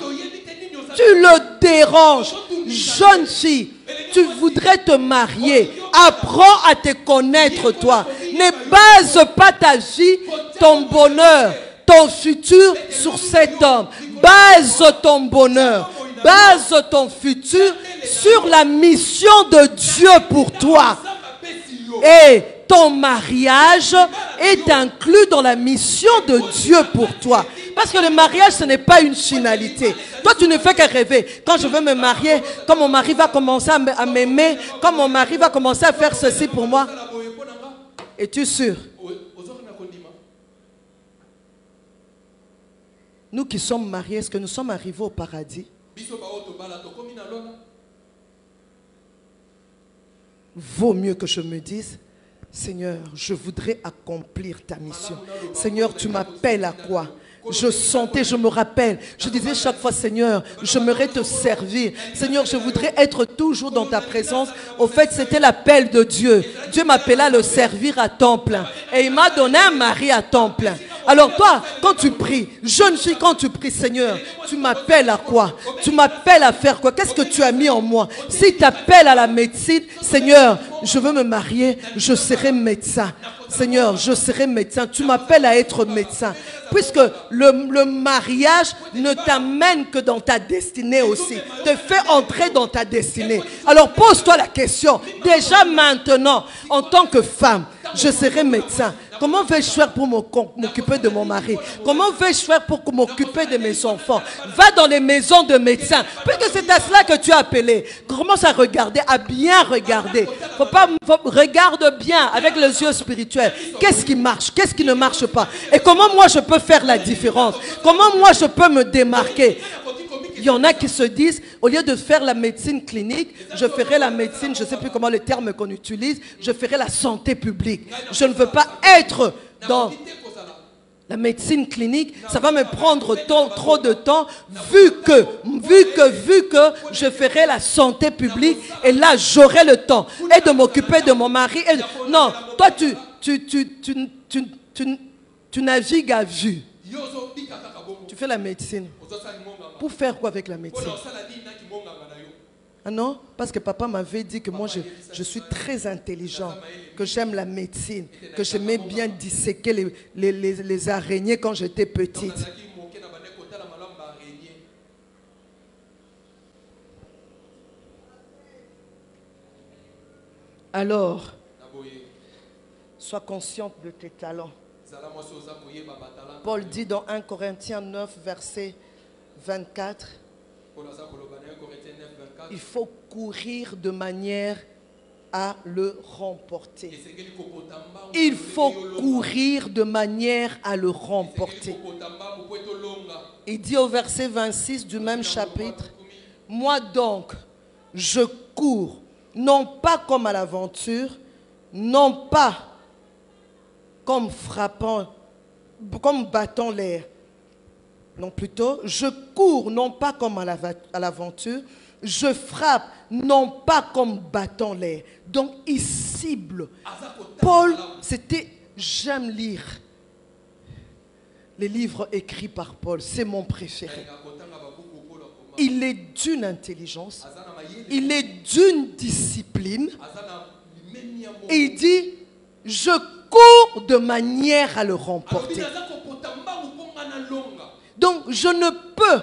Tu le déranges. Jeune fille, tu voudrais te marier. Apprends à te connaître toi. Ne base pas ta vie, ton bonheur, ton futur sur cet homme. Base ton bonheur, base ton futur sur la mission de Dieu pour toi. Et ton mariage est inclus dans la mission de Dieu pour toi. Parce que le mariage, ce n'est pas une finalité. Toi, tu ne fais que rêver. Quand je veux me marier, quand mon mari va commencer à m'aimer, quand mon mari va commencer à faire ceci pour moi. Es-tu sûr? Nous qui sommes mariés, est-ce que nous sommes arrivés au paradis? Vaut mieux que je me dise, Seigneur, je voudrais accomplir ta mission. Seigneur, tu m'appelles à quoi? Je sentais, je me rappelle, je disais chaque fois, Seigneur, j'aimerais te servir. Seigneur, je voudrais être toujours dans ta présence. Au fait, c'était l'appel de Dieu. Dieu m'appela à le servir à temps plein. Et il m'a donné un mari à temps plein. Alors toi, quand tu pries, jeune fille, quand tu pries, Seigneur, tu m'appelles à quoi? Tu m'appelles à faire quoi? Qu'est-ce que tu as mis en moi? Si tu appelles à la médecine, Seigneur, je veux me marier, je serai médecin. Seigneur, je serai médecin. Tu m'appelles à être médecin. Puisque le mariage ne t'amène que dans ta destinée aussi. Te fait entrer dans ta destinée. Alors pose-toi la question. Déjà maintenant, en tant que femme, je serai médecin. Comment vais-je faire pour m'occuper de mon mari? Comment vais-je faire pour m'occuper de mes enfants? Va dans les maisons de médecins. Puisque c'est à cela que tu as appelé. Commence à regarder, à bien regarder. Regarde bien avec les yeux spirituels. Qu'est-ce qui marche? Qu'est-ce qui ne marche pas? Et comment moi je peux faire la différence? Comment moi je peux me démarquer? Il y en a qui se disent, au lieu de faire la médecine clinique, je ferai la médecine, je ne sais plus comment le terme qu'on utilise, je ferai la santé publique. Je ne veux pas être dans la médecine clinique, ça va me prendre trop de temps, vu que je ferai la santé publique, et là j'aurai le temps, et de m'occuper de mon mari. Non, toi tu navigues à vue. Tu fais la médecine. Pour faire quoi avec la médecine? Ah non? Parce que papa m'avait dit que moi je suis très intelligent, que j'aime la médecine, que j'aimais bien disséquer les araignées quand j'étais petite. Alors, sois consciente de tes talents. Paul dit dans 1 Corinthiens 9, verset 24, il faut courir de manière à le remporter. Il faut courir de manière à le remporter. Il dit au verset 26 du même chapitre, moi donc, je cours, non pas comme à l'aventure, non pas comme frappant, comme battant l'air. Non, plutôt, je cours non pas comme à l'aventure, je frappe non pas comme battant l'air. Donc, il cible. Paul, c'était, j'aime lire les livres écrits par Paul, c'est mon préféré. Il est d'une intelligence, il est d'une discipline. Et il dit, je cours de manière à le remporter. Donc, je ne peux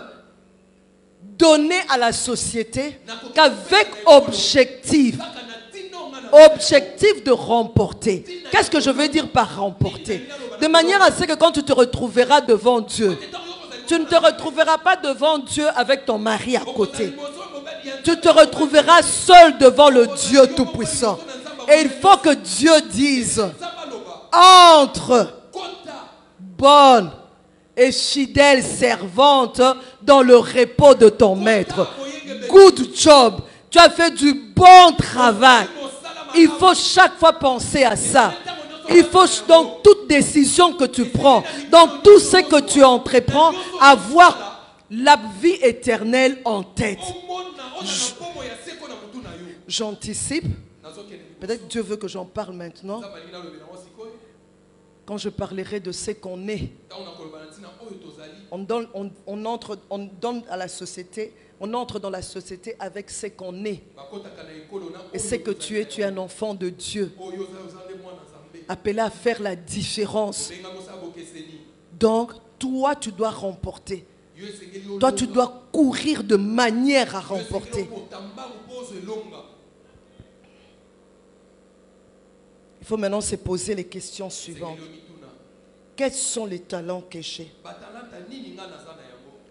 donner à la société qu'avec objectif de remporter. Qu'est-ce que je veux dire par remporter? De manière à ce que quand tu te retrouveras devant Dieu, tu ne te retrouveras pas devant Dieu avec ton mari à côté. Tu te retrouveras seul devant le Dieu Tout-Puissant. Et il faut que Dieu dise, entre, bonne et fidèle servante dans le repos de ton maître. Good job. Tu as fait du bon travail. Il faut chaque fois penser à ça. Il faut dans toute décision que tu prends, dans tout ce que tu entreprends, avoir la vie éternelle en tête. J'anticipe. Peut-être Dieu veut que j'en parle maintenant. Quand je parlerai de ce qu'on est, on donne à la société, on entre dans la société avec ce qu'on est. Et ce que tu es un enfant de Dieu, appelé à faire la différence. Donc, toi, tu dois remporter. Toi, tu dois courir de manière à remporter. Il faut maintenant se poser les questions suivantes. Quels sont les talents que j'ai?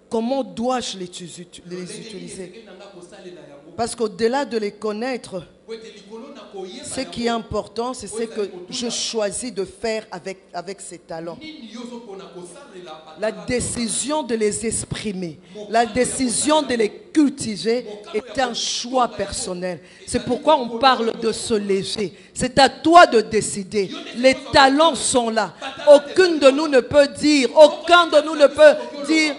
Comment dois-je les utiliser? Parce qu'au-delà de les connaître, ce qui est important, c'est ce que je choisis de faire avec ces talents. La décision de les exprimer, la décision de les cultiver est un choix personnel. C'est pourquoi on parle de se lever. C'est à toi de décider. Les talents sont là. Aucun de nous ne peut dire,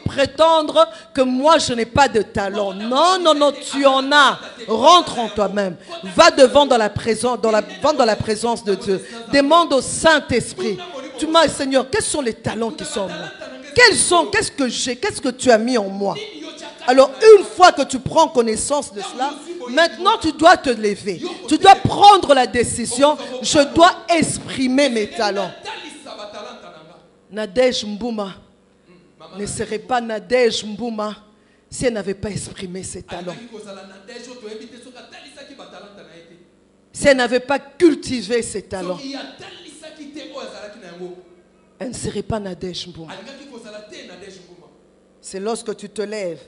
prétendre que moi je n'ai pas de talent. Non, non, non, tu en as. Rentre en toi-même. Va devant dans la présence de Dieu. Demande au Saint-Esprit. Tu m'as, Seigneur, quels sont les talents qui sont en moi? Qu'est-ce que j'ai? Qu'est-ce que tu as mis en moi? Alors, une fois que tu prends connaissance de cela, maintenant tu dois te lever. Tu dois prendre la décision. Je dois exprimer mes talents. Nadège Mbouma ne serait pas Nadège Mbouma si elle n'avait pas exprimé ses talents. Si elle n'avait pas cultivé ses talents, elle ne serait pas Nadège Mbouma. C'est lorsque tu te lèves,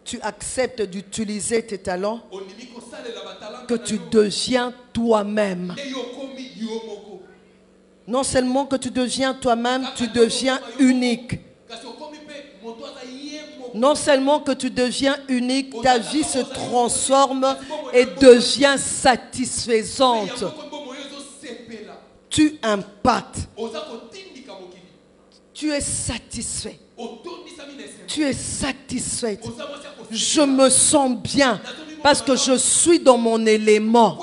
tu acceptes d'utiliser tes talents, que tu deviens toi-même. Non seulement que tu deviens toi-même, tu deviens unique. Non seulement que tu deviens unique, ta vie se transforme et devient satisfaisante. Tu impactes. Tu es satisfait. Tu es satisfaite. Je me sens bien parce que je suis dans mon élément.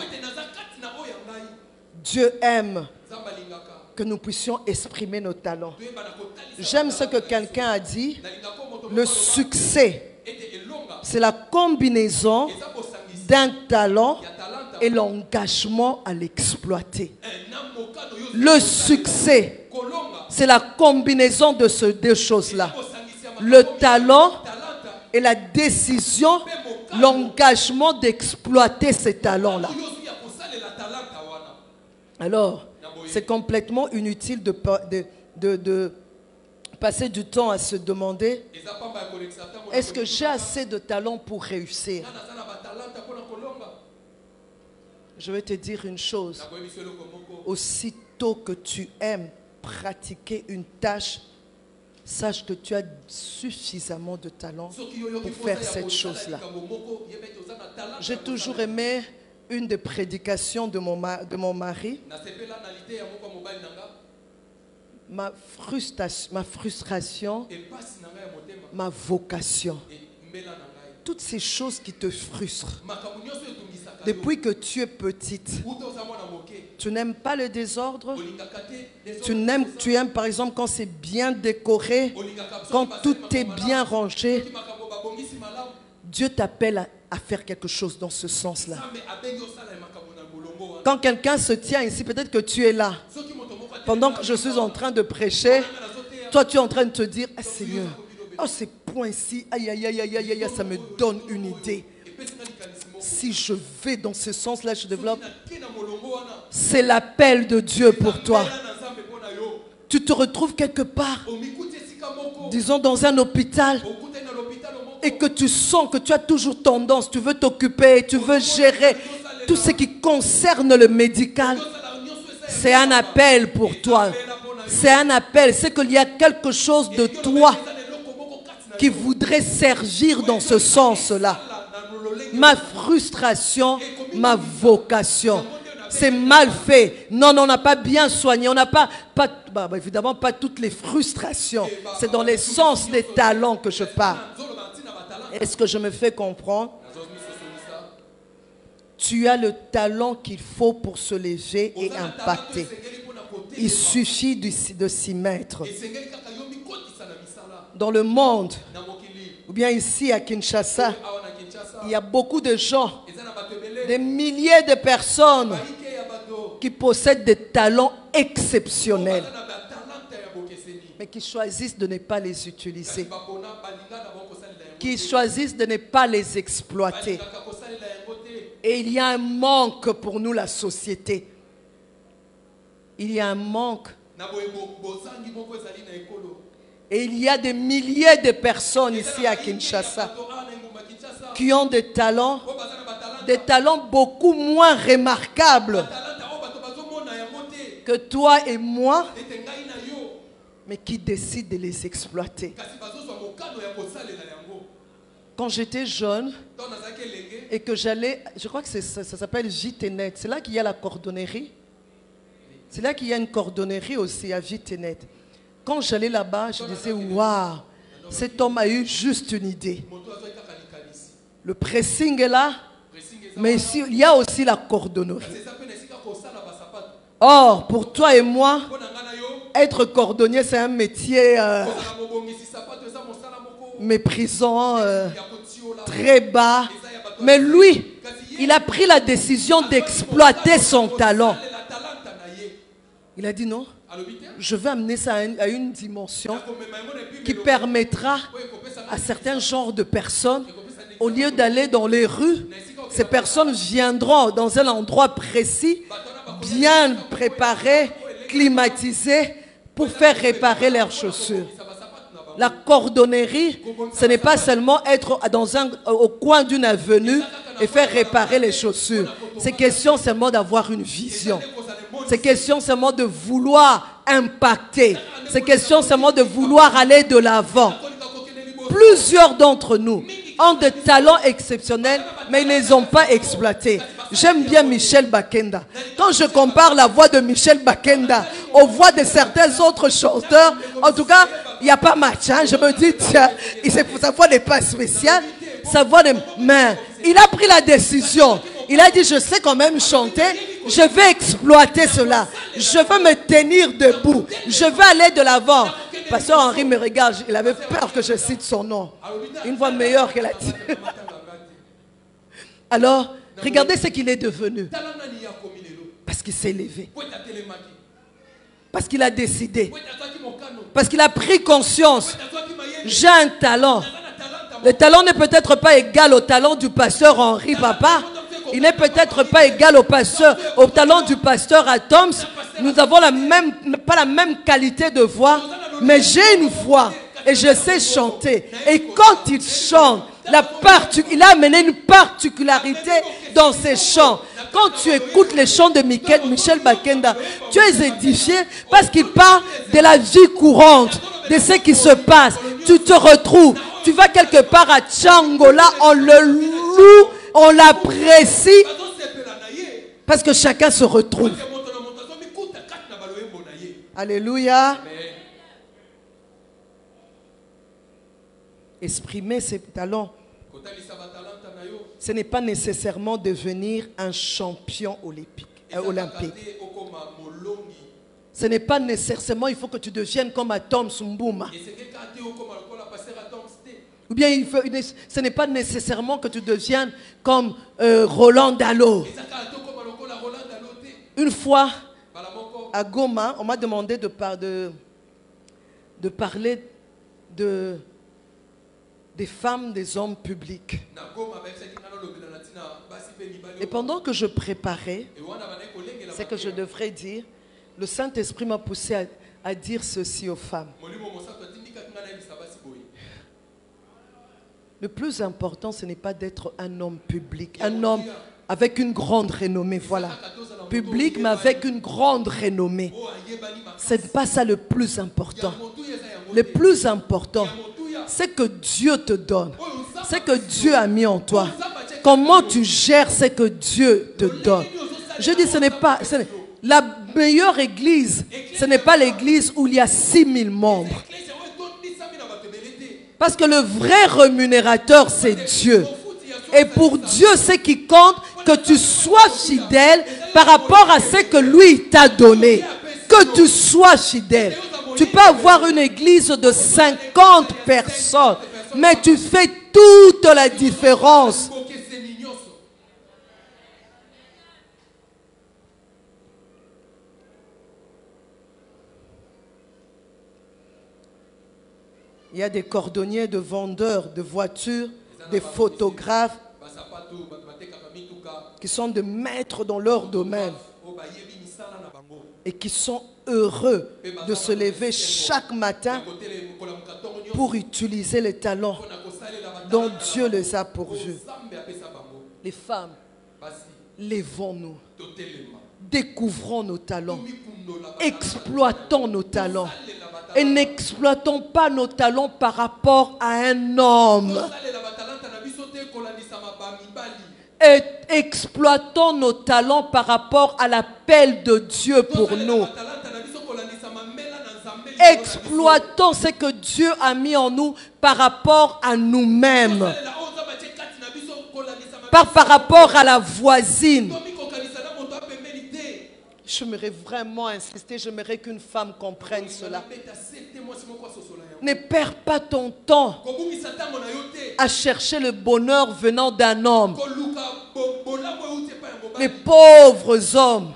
Dieu aime que nous puissions exprimer nos talents. J'aime ce que quelqu'un a dit. Le succès, c'est la combinaison d'un talent et l'engagement à l'exploiter. Le succès, c'est la combinaison de ces deux choses-là. Le talent et la décision l'engagement d'exploiter ces talents-là. Alors, c'est complètement inutile de passer du temps à se demander, est-ce que j'ai assez de talent pour réussir? Je vais te dire une chose. Aussitôt que tu aimes pratiquer une tâche, sache que tu as suffisamment de talent pour faire cette chose-là. J'ai toujours aimé une des prédications de mon mari. Ma frustration, ma vocation. Toutes ces choses qui te frustrent. Depuis que tu es petite, tu n'aimes pas le désordre. Tu aimes par exemple quand c'est bien décoré, quand tout est bien rangé. Dieu t'appelle à faire quelque chose dans ce sens-là. Quand quelqu'un se tient ici, peut-être que tu es là. Pendant que je suis en train de prêcher, toi tu es en train de te dire, ah Seigneur, oh ces points ici, aïe aïe aïe aïe aïe aïe, ça me donne une idée. Si je vais dans ce sens-là, je développe. C'est l'appel de Dieu pour toi. Tu te retrouves quelque part, disons dans un hôpital, et que tu sens que tu as toujours tendance, tu veux t'occuper, tu veux gérer tout ce qui concerne le médical. C'est un appel pour toi. C'est un appel. C'est qu'il y a quelque chose de toi qui voudrait servir dans ce sens-là. Ma frustration, ma vocation. C'est mal fait. Non, on n'a pas bien soigné. On n'a pas évidemment pas toutes les frustrations. C'est dans les sens des talents que je parle. Est-ce que je me fais comprendre? Tu as le talent qu'il faut pour se lever et impacter. Il suffit de s'y mettre. Dans le monde, ou bien ici à Kinshasa, il y a beaucoup de gens, des milliers de personnes qui possèdent des talents exceptionnels, mais qui choisissent de ne pas les utiliser, qui choisissent de ne pas les exploiter. Et il y a un manque pour nous, la société. Il y a un manque. Et il y a des milliers de personnes ici à Kinshasa qui ont des talents beaucoup moins remarquables que toi et moi, mais qui décident de les exploiter. Quand j'étais jeune et que j'allais, je crois que ça s'appelle Vitenet, c'est là qu'il y a la cordonnerie. C'est là qu'il y a une cordonnerie aussi à Vitenet. Quand j'allais là-bas, je disais, waouh, cet homme a eu juste une idée. Le pressing est là, mais ici, il y a aussi la cordonnerie. Or, pour toi et moi, être cordonnier, c'est un métier méprisant, très bas. Mais lui, il a pris la décision d'exploiter son talent. Il a dit non, je vais amener ça à une dimension qui permettra à certains genres de personnes, au lieu d'aller dans les rues, ces personnes viendront dans un endroit précis, bien préparé, climatisé, pour faire réparer leurs chaussures. La cordonnerie, ce n'est pas seulement être au coin d'une avenue et faire réparer les chaussures. C'est question seulement d'avoir une vision. C'est question seulement de vouloir impacter. C'est question seulement de vouloir aller de l'avant. Plusieurs d'entre nous ont des talents exceptionnels, mais ils ne les ont pas exploités. J'aime bien Michel Bakenda. Quand je compare la voix de Michel Bakenda aux voix de certains autres chanteurs, en tout cas, il n'y a pas match. Hein? Je me dis, tiens, sa voix n'est pas spéciale. Sa voix mais il a pris la décision. Il a dit, je sais quand même chanter. Je vais exploiter cela. Je veux me tenir debout. Je veux aller de l'avant. Pasteur Henri me regarde. Il avait peur que je cite son nom. Une voix meilleure qu'elle a dit. Alors, regardez ce qu'il est devenu. Parce qu'il s'est levé. Parce qu'il a décidé. Parce qu'il a pris conscience. J'ai un talent. Le talent n'est peut-être pas égal au talent du pasteur Henri Papa. Il n'est peut-être pas égal au talent du pasteur Atoms. Nous avons pas la même qualité de voix, mais j'ai une voix et je sais chanter. Et quand il chante, il a amené une particularité dans ses chants. Quand tu écoutes les chants de Michel Bakenda, tu es édifié parce qu'il parle de la vie courante, de ce qui se passe. Tu te retrouves. Tu vas quelque part à Tchangola, on le loue, on l'apprécie parce que chacun se retrouve. Alléluia. Exprimer ses talents, ce n'est pas nécessairement devenir un champion olympique. Ce n'est pas nécessairement il faut que tu deviennes comme Atom Sumbouma. Ou bien ce n'est pas nécessairement que tu deviennes comme Roland Dallot. Une fois, à Goma, on m'a demandé de parler des femmes, des hommes publics. Et pendant que je préparais, c'est que je devrais dire, le Saint-Esprit m'a poussé à dire ceci aux femmes. Le plus important, ce n'est pas d'être un homme public, un homme avec une grande renommée, voilà. Public, mais avec une grande renommée. Ce n'est pas ça le plus important. Le plus important, c'est que Dieu te donne. C'est que Dieu a mis en toi. Comment tu gères ce que Dieu te donne. Je dis, ce n'est pas... La meilleure église, ce n'est pas l'église où il y a 6000 membres. Parce que le vrai rémunérateur, c'est Dieu. Et pour Dieu, ce qui compte, que tu sois fidèle par rapport à ce que lui t'a donné. Que tu sois fidèle. Tu peux avoir une église de 50 personnes, mais tu fais toute la différence. Il y a des cordonniers, de vendeurs de voitures, des photographes qui sont des maîtres dans leur domaine et qui sont heureux de se lever chaque matin pour utiliser les talents dont Dieu les a pourvus. Les femmes, levons-nous, découvrons nos talents, exploitons nos talents. Et n'exploitons pas nos talents par rapport à un homme. Et exploitons nos talents par rapport à l'appel de Dieu pour nous. Exploitons ce que Dieu a mis en nous par rapport à nous-mêmes. Par rapport à la voisine. J'aimerais vraiment insister, j'aimerais qu'une femme comprenne cela. Ne perds pas ton temps à chercher le bonheur venant d'un homme. Les pauvres hommes,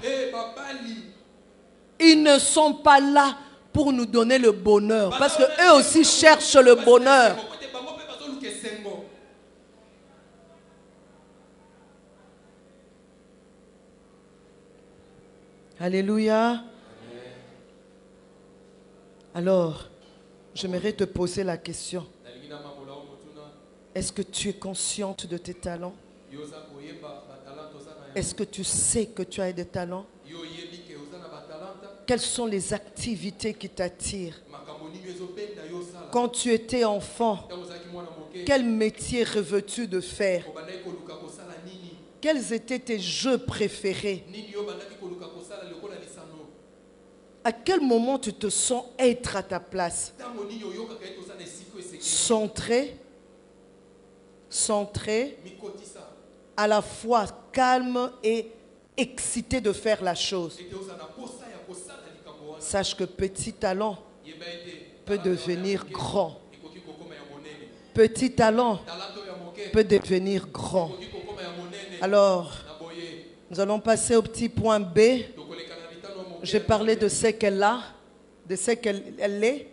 ils ne sont pas là pour nous donner le bonheur, parce qu'eux aussi cherchent le bonheur. Alléluia. Alors, j'aimerais te poser la question. Est-ce que tu es consciente de tes talents? Est-ce que tu sais que tu as des talents? Quelles sont les activités qui t'attirent? Quand tu étais enfant, quel métier rêves-tu de faire? Quels étaient tes jeux préférés? À quel moment tu te sens être à ta place? Centré, à la fois calme et excité de faire la chose. Sache que petit talent peut devenir grand. Petit talent peut devenir grand. Alors, nous allons passer au petit point B. J'ai parlé de ce qu'elle a, de ce qu'elle est.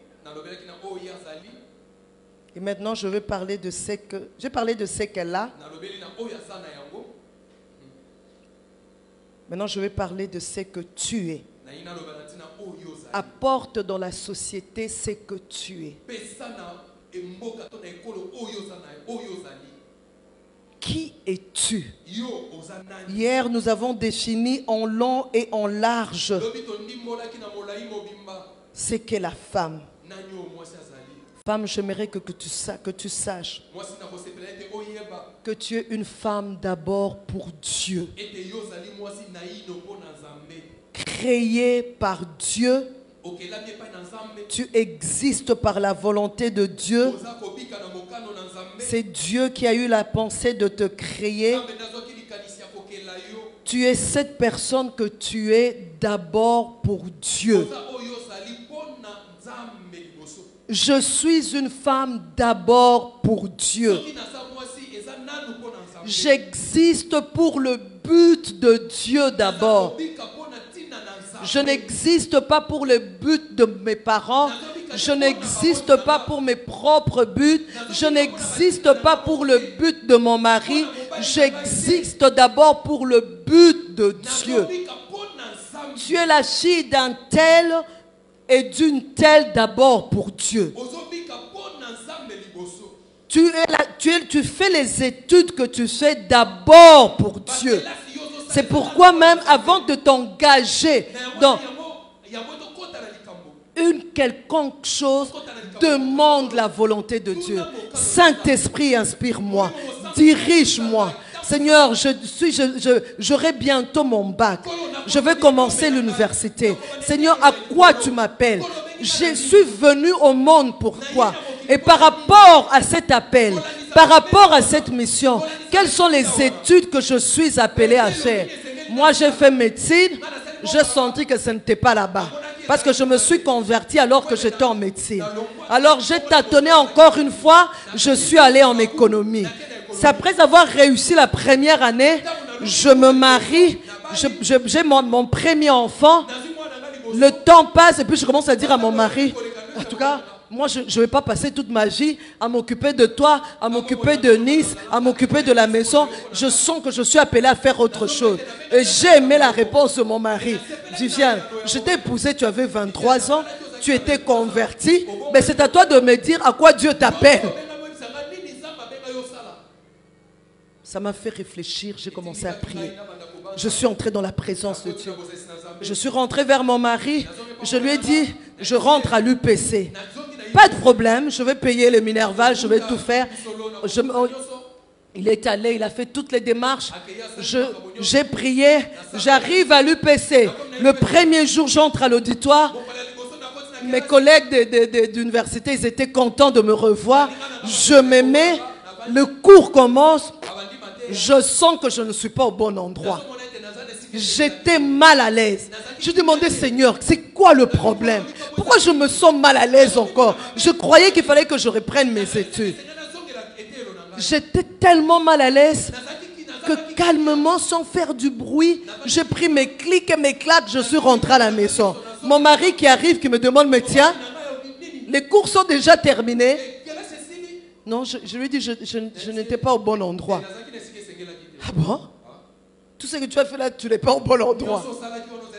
Et maintenant, je vais parler de ce que... J'ai parlé de ce qu'elle a. Maintenant, je vais parler de ce que tu es. Apporte dans la société ce que tu es. Qui es-tu? Hier, nous avons défini en long et en large ce qu'est la femme. Femme, j'aimerais que tu saches que tu es une femme d'abord pour Dieu. Créée par Dieu. Tu existes par la volonté de Dieu. C'est Dieu qui a eu la pensée de te créer. Tu es cette personne que tu es d'abord pour Dieu. Je suis une femme d'abord pour Dieu. J'existe pour le but de Dieu d'abord. Je n'existe pas pour le but de mes parents. Je n'existe pas pour mes propres buts. Je n'existe pas pour le but de mon mari. J'existe d'abord pour le but de Dieu. Tu es la fille d'un tel et d'une telle d'abord pour Dieu. Tu fais les études que tu fais d'abord pour Dieu. C'est pourquoi même avant de t'engager dans une quelconque chose, demande la volonté de Dieu. Saint-Esprit, inspire-moi, dirige-moi. Seigneur, j'aurai bientôt mon bac. Je vais commencer l'université. Seigneur, à quoi tu m'appelles? Je suis venu au monde pourquoi? Et par rapport à cet appel, par rapport à cette mission, quelles sont les études que je suis appelé à faire? Moi, j'ai fait médecine. J'ai senti que ce n'était pas là-bas. Parce que je me suis converti alors que j'étais en médecine. Alors j'ai tâtonné encore une fois. Je suis allé en économie. C'est après avoir réussi la première année, je me marie. J'ai mon premier enfant. Le temps passe et puis je commence à dire à mon mari, en tout cas, moi je ne vais pas passer toute ma vie à m'occuper de toi, à m'occuper de Nice, à m'occuper de la maison. Je sens que je suis appelé à faire autre chose. Et j'ai aimé la réponse de mon mari. Viviane, je t'ai épousé, tu avais 23 ans, tu étais converti, mais c'est à toi de me dire à quoi Dieu t'appelle. Ça m'a fait réfléchir, j'ai commencé à prier. Je suis entré dans la présence de Dieu. Je suis rentré vers mon mari, je lui ai dit, je rentre à l'UPC. Pas de problème, je vais payer le Minerval, je vais tout faire. Il est allé, il a fait toutes les démarches. J'ai prié, j'arrive à l'UPC. Le premier jour, j'entre à l'auditoire. Mes collègues d'université, ils étaient contents de me revoir. Je me mets, le cours commence. Je sens que je ne suis pas au bon endroit. J'étais mal à l'aise. Je demandais, Seigneur, c'est quoi le problème? Pourquoi je me sens mal à l'aise encore? Je croyais qu'il fallait que je reprenne mes études. J'étais tellement mal à l'aise que calmement, sans faire du bruit, j'ai pris mes clics et mes claques, je suis rentré à la maison. Mon mari qui arrive, qui me demande, mais tiens, les cours sont déjà terminés. Non, je lui ai dit, je n'étais pas au bon endroit. Ah bon? Tout ce que tu as fait là, tu n'es pas au bon endroit.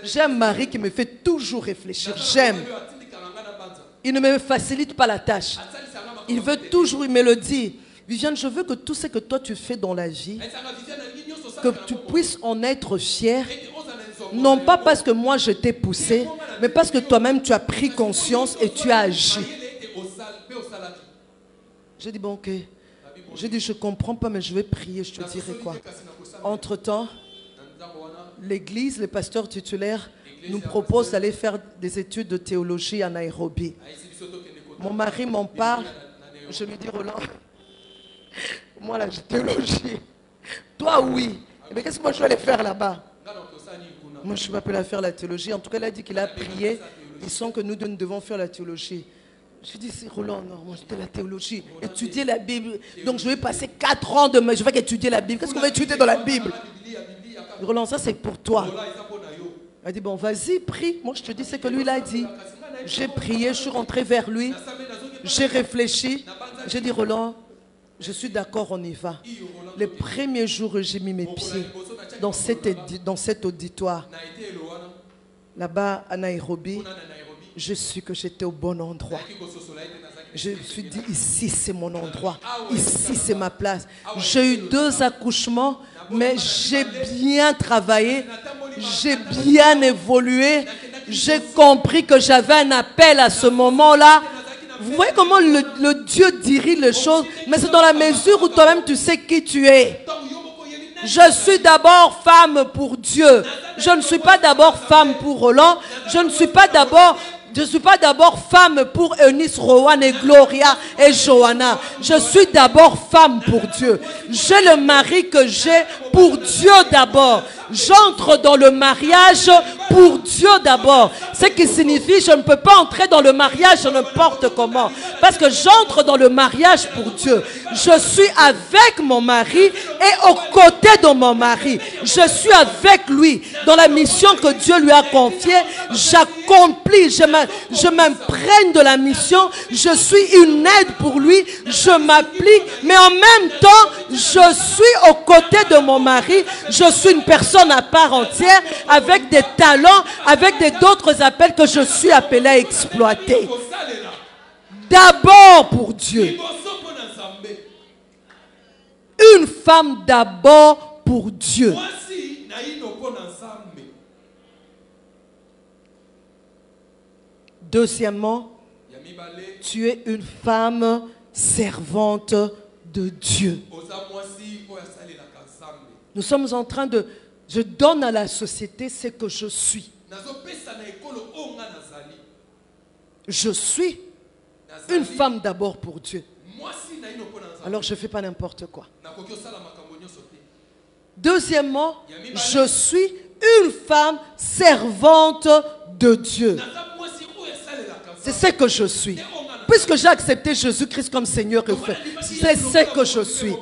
J'ai un mari qui me fait toujours réfléchir. J'aime. Il ne me facilite pas la tâche. Il veut toujours, il me le dit. Viviane, je veux que tout ce que toi tu fais dans la vie, que tu puisses en être fier. Non pas parce que moi je t'ai poussé, mais parce que toi-même tu as pris conscience et tu as agi. J'ai dit, bon ok. J'ai dit, je ne comprends pas, mais je vais prier, je te dirai quoi. Entre-temps, l'église, les pasteurs titulaires nous proposent d'aller faire des études de théologie à Nairobi. Mon mari m'en parle. Je lui dis, Roland, moi la théologie, toi oui. Mais qu'est-ce que moi je vais aller faire là-bas? Moi je ne suis pas appelé à faire la théologie. En tout cas, il a dit qu'il a prié. Ils sont que nous deux, nous devons faire la théologie. Je dis, c'est Roland, non, moi j'étais la théologie, étudier la Bible. Donc je vais passer 4 ans de je vais étudier la Bible. Qu'est-ce qu'on va étudier dans la Bible? Roland, ça c'est pour toi. Il a dit, bon, vas-y, prie. Moi je te dis ce que lui il a dit. J'ai prié, je suis rentré vers lui. J'ai réfléchi. J'ai dit, Roland, je suis d'accord, on y va. Les premiers jours où j'ai mis mes pieds dans cet auditoire, là-bas à Nairobi, je suis que j'étais au bon endroit. Je me suis dit, ici c'est mon endroit, ici c'est ma place. J'ai eu 2 accouchements, mais j'ai bien travaillé, j'ai bien évolué. J'ai compris que j'avais un appel à ce moment-là. Vous voyez comment le Dieu dirige les choses, mais c'est dans la mesure où toi-même tu sais qui tu es. Je suis d'abord femme pour Dieu. Je ne suis pas d'abord femme pour Roland. Je ne suis pas d'abord femme pour Eunice, Rowan et Gloria et Johanna. Je suis d'abord femme pour Dieu. J'ai le mari que j'ai pour Dieu d'abord. J'entre dans le mariage pour Dieu d'abord. Ce qui signifie je ne peux pas entrer dans le mariage n'importe comment. Parce que j'entre dans le mariage pour Dieu. Je suis avec mon mari et aux côtés de mon mari. Je suis avec lui dans la mission que Dieu lui a confiée. J'accomplis, je m'imprègne de la mission. Je suis une aide pour lui. Je m'applique. Mais en même temps, je suis aux côtés de mon mari. Je suis une personne à part entière, avec des talents, avec d'autres appels que je suis appelé à exploiter. D'abord pour Dieu. Une femme d'abord pour Dieu. Deuxièmement, tu es une femme servante de Dieu. Nous sommes en train de... Je donne à la société ce que je suis. Je suis une femme d'abord pour Dieu. Alors je ne fais pas n'importe quoi. Deuxièmement, je suis une femme servante de Dieu. C'est ce que je suis. Puisque j'ai accepté Jésus-Christ comme Seigneur et Frère, c'est ce que je suis.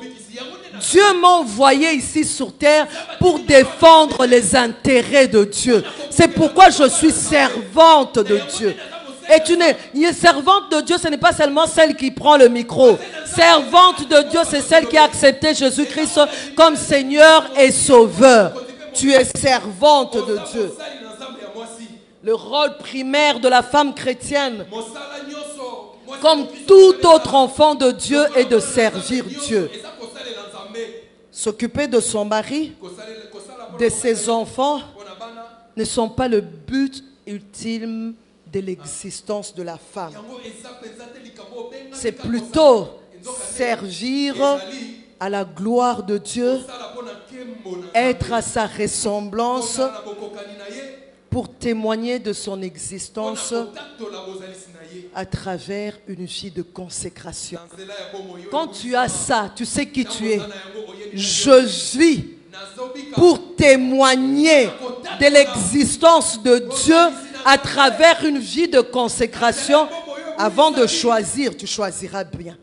Dieu m'a envoyé ici sur terre pour défendre les intérêts de Dieu. C'est pourquoi je suis servante de Dieu. Et une servante de Dieu, ce n'est pas seulement celle qui prend le micro. Servante de Dieu, c'est celle qui a accepté Jésus-Christ comme Seigneur et Sauveur. Tu es servante de Dieu. Le rôle primaire de la femme chrétienne, comme tout autre enfant de Dieu, est de servir Dieu. S'occuper de son mari, de ses enfants, ne sont pas le but ultime de l'existence de la femme. C'est plutôt servir à la gloire de Dieu, être à sa ressemblance pour témoigner de son existence à travers une vie de consécration. Quand tu as ça, tu sais qui tu es. Je vis pour témoigner de l'existence de Dieu à travers une vie de consécration. Avant de choisir, tu choisiras bien.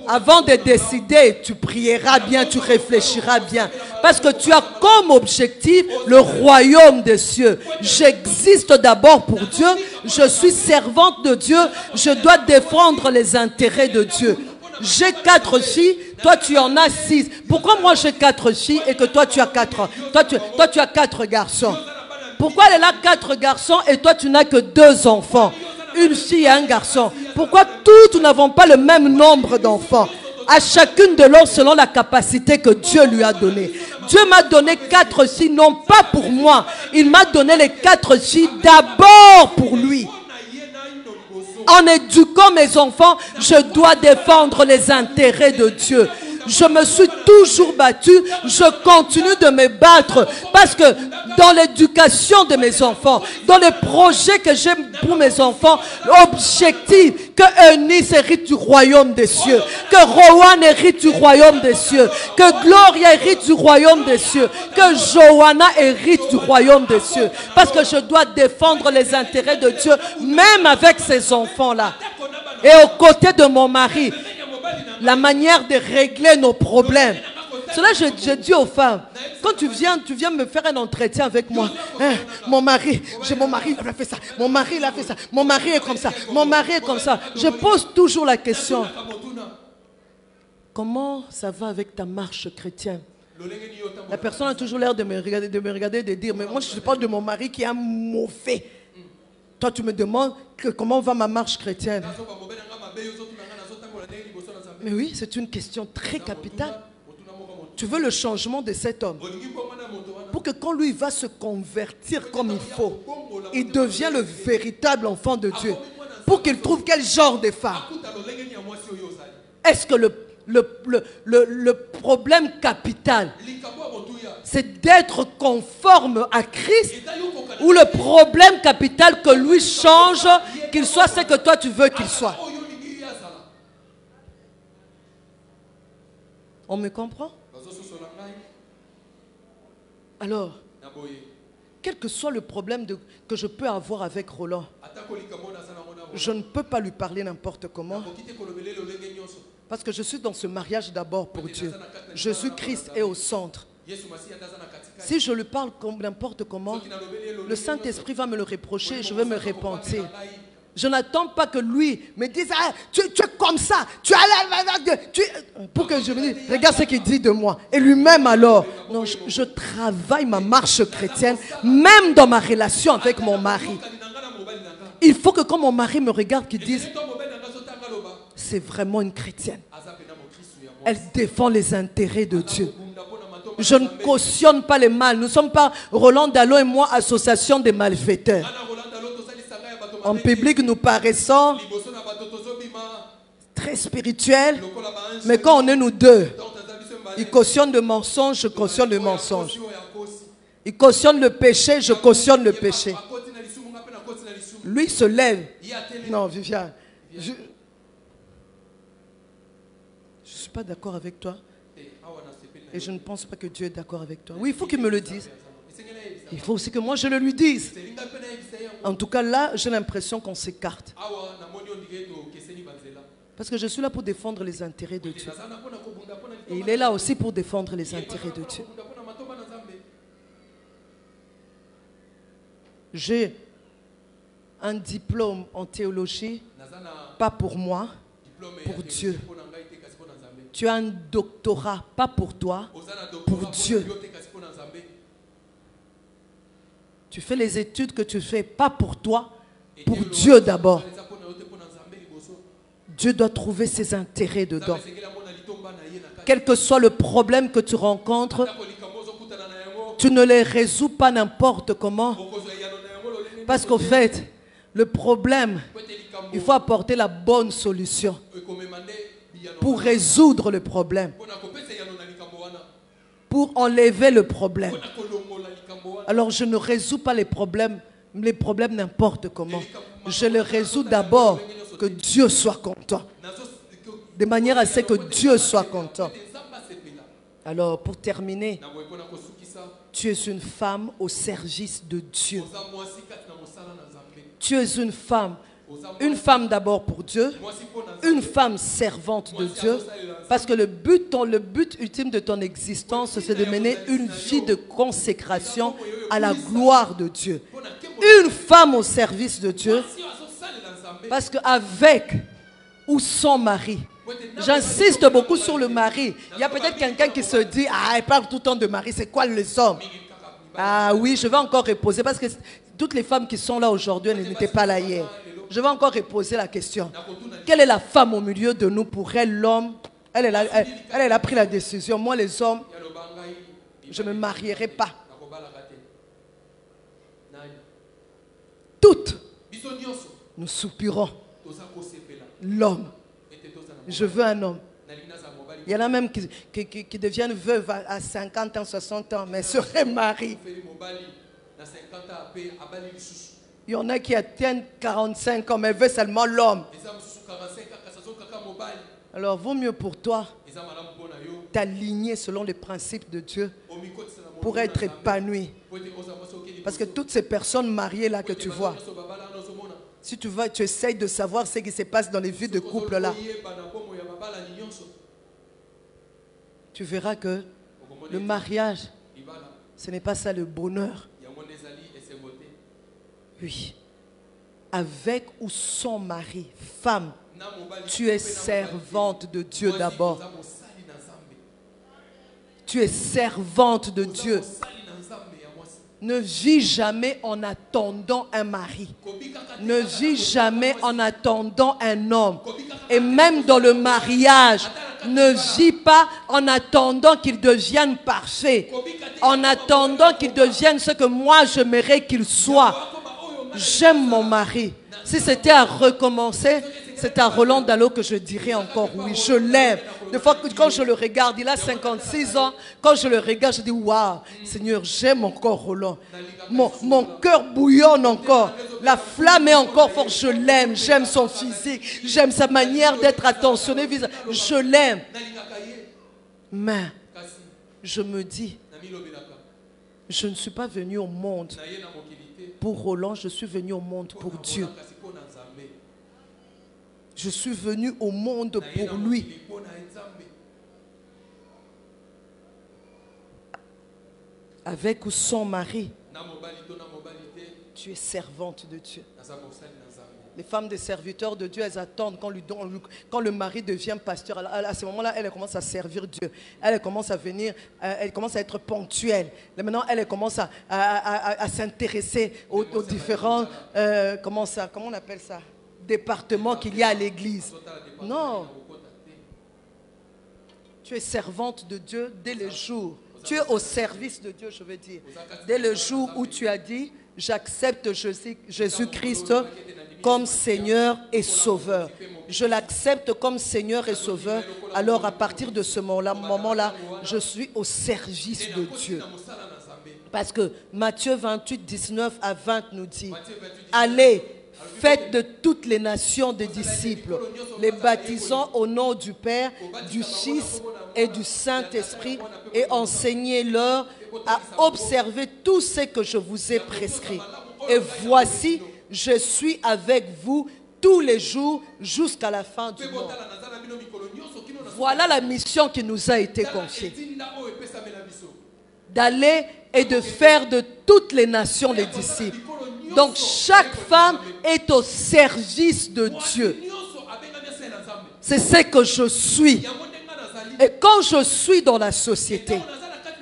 Avant de décider, tu prieras bien, tu réfléchiras bien. Parce que tu as comme objectif le royaume des cieux. J'existe d'abord pour Dieu. Je suis servante de Dieu. Je dois défendre les intérêts de Dieu. J'ai 4 filles, toi tu en as 6. Pourquoi moi j'ai 4 filles et que toi tu as 4 toi tu as 4 garçons? Pourquoi elle a 4 garçons et toi tu n'as que 2 enfants? Une fille et un garçon. Pourquoi tous nous n'avons pas le même nombre d'enfants? À chacune de l'autre selon la capacité que Dieu lui a donnée. Dieu m'a donné 4 filles, non pas pour moi. Il m'a donné les 4 filles d'abord pour lui. En éduquant mes enfants, je dois défendre les intérêts de Dieu. Je me suis toujours battue, je continue de me battre parce que dans l'éducation de mes enfants, dans les projets que j'ai pour mes enfants, l'objectif que Eunice hérite du royaume des cieux, que Rowan hérite du royaume des cieux, que Gloria hérite du royaume des cieux, que Johanna hérite du royaume des cieux, parce que je dois défendre les intérêts de Dieu, même avec ces enfants-là. Et aux côtés de mon mari, la manière de régler nos problèmes. Cela, je dis aux femmes, quand tu viens me faire un entretien avec moi, hein, mon mari, il a fait ça, mon mari, il a fait ça, mon mari est comme ça, mon mari est comme ça. Je pose toujours la question, comment ça va avec ta marche chrétienne? La personne a toujours l'air de me regarder, de dire, mais moi je parle de mon mari qui est un mauvais. Toi tu me demandes comment va ma marche chrétienne? Mais oui, c'est une question très capitale. Tu veux le changement de cet homme pour que quand lui va se convertir comme il faut, il devient le véritable enfant de Dieu. Pour qu'il trouve quel genre de femme? Est-ce que le problème capital, c'est d'être conforme à Christ, ou le problème capital que lui change, qu'il soit ce que toi tu veux qu'il soit? On me comprend? Alors, quel que soit le problème que je peux avoir avec Roland, je ne peux pas lui parler n'importe comment. Parce que je suis dans ce mariage d'abord pour Dieu. Jésus-Christ est au centre. Si je lui parle n'importe comment, le Saint-Esprit va me le reprocher et je vais me repentir. Je n'attends pas que lui me dise, ah, tu es comme ça, tu as la... pour que je me dise, regarde ce qu'il dit de moi. Et lui-même alors, non, je travaille ma marche chrétienne, même dans ma relation avec mon mari. Il faut que quand mon mari me regarde, qu'il dise, c'est vraiment une chrétienne. Elle défend les intérêts de Dieu. Je ne cautionne pas les mal. Nous ne sommes pas, Roland Dallot et moi, association des malfaiteurs. En public, nous paraissons très spirituels, mais quand on est nous deux, il cautionne le mensonge, je cautionne le mensonge. Il cautionne le péché, je cautionne le péché. Lui se lève. Non, Viviane, je ne suis pas d'accord avec toi. Et je ne pense pas que Dieu est d'accord avec toi. Oui, il faut qu'il me le dise. Il faut aussi que moi je le lui dise. En tout cas, là, j'ai l'impression qu'on s'écarte. Parce que je suis là pour défendre les intérêts de Dieu. Et il est là aussi pour défendre les intérêts de Dieu. J'ai un diplôme en théologie, pas pour moi, pour Dieu. Tu as un doctorat, pas pour toi, pour Dieu. Tu fais les études que tu fais, pas pour toi, pour Dieu d'abord. Dieu doit trouver ses intérêts dedans. Quel que soit le problème que tu rencontres, tu ne les résous pas n'importe comment. Parce qu'au fait, le problème, il faut apporter la bonne solution pour résoudre le problème, pour enlever le problème. Alors je ne résous pas les problèmes n'importe comment. Je les résous d'abord que Dieu soit content. De manière à ce que Dieu soit content. Alors pour terminer, tu es une femme au service de Dieu. Tu es une femme d'abord pour Dieu, une femme servante de Dieu, parce que le but ultime de ton existence, c'est de mener une vie de consécration à la gloire de Dieu. Une femme au service de Dieu, parce qu'avec ou sans mari, j'insiste beaucoup sur le mari. Il y a peut-être quelqu'un qui se dit, ah, elle parle tout le temps de mari, c'est quoi les hommes? Ah oui, je vais encore reposer, parce que toutes les femmes qui sont là aujourd'hui, elles n'étaient pas là hier. Je vais encore reposer la question. Quelle est la femme au milieu de nous? Pour elle, l'homme, elle a pris la décision. Moi, les hommes, je ne me marierai pas. Toutes, nous soupirons. L'homme. Je veux un homme. Il y en a même qui deviennent veuves à 50 ans, 60 ans, mais seraient mariés. Il y en a qui atteignent 45 ans, mais veulent seulement l'homme. Alors, vaut mieux pour toi t'aligner selon les principes de Dieu pour être épanoui. Parce que toutes ces personnes mariées là que tu vois, si tu essayes de savoir ce qui se passe dans les vies de couple là, tu verras que le mariage, ce n'est pas ça le bonheur. Oui. Avec ou sans mari, femme, Tu es servante de Dieu d'abord. Tu es servante de Dieu. Ne vis jamais en attendant un mari. Ne vis jamais en attendant un homme. Et même dans le mariage, ne vis pas en attendant qu'il devienne parfait. En attendant qu'il devienne ce que moi j'aimerais qu'il soit. J'aime mon mari. Si c'était à recommencer, c'est à Roland Dallot que je dirais encore oui. Je l'aime. Des fois, quand je le regarde, il a 56 ans. Quand je le regarde, je dis waouh, Seigneur, j'aime encore Roland. Mon cœur bouillonne encore. La flamme est encore forte. Je l'aime. J'aime son physique. J'aime sa manière d'être attentionné. Je l'aime. Mais je me dis, je ne suis pas venu au monde pour Roland, je suis venu au monde pour Dieu. Je suis venu au monde pour lui. Avec ou sans mari, tu es servante de Dieu. Les femmes des serviteurs de Dieu, elles attendent quand le mari devient pasteur. À ce moment-là, elles commencent à servir Dieu. Elles commencent à venir, elles commencent à être ponctuelles. Maintenant, elles commencent à s'intéresser aux différents, comment on appelle ça, départements qu'il y a à l'église. Non. Tu es servante de Dieu dès le jour. Tu es au service de Dieu, je veux dire. Dès le jour où tu as dit, j'accepte Jésus-Christ comme Seigneur et Sauveur. Je l'accepte comme Seigneur et Sauveur. Alors à partir de ce moment-là, je suis au service de Dieu. Parce que Matthieu 28, 19 à 20 nous dit, allez, faites de toutes les nations des disciples, les baptisant au nom du Père, du Fils et du Saint-Esprit, et enseignez-leur à observer tout ce que je vous ai prescrit. Et voici, je suis avec vous tous les jours jusqu'à la fin du monde. Voilà la mission qui nous a été confiée. D'aller et de faire de toutes les nations les disciples. Donc chaque femme est au service de Dieu. C'est ce que je suis. Et quand je suis dans la société,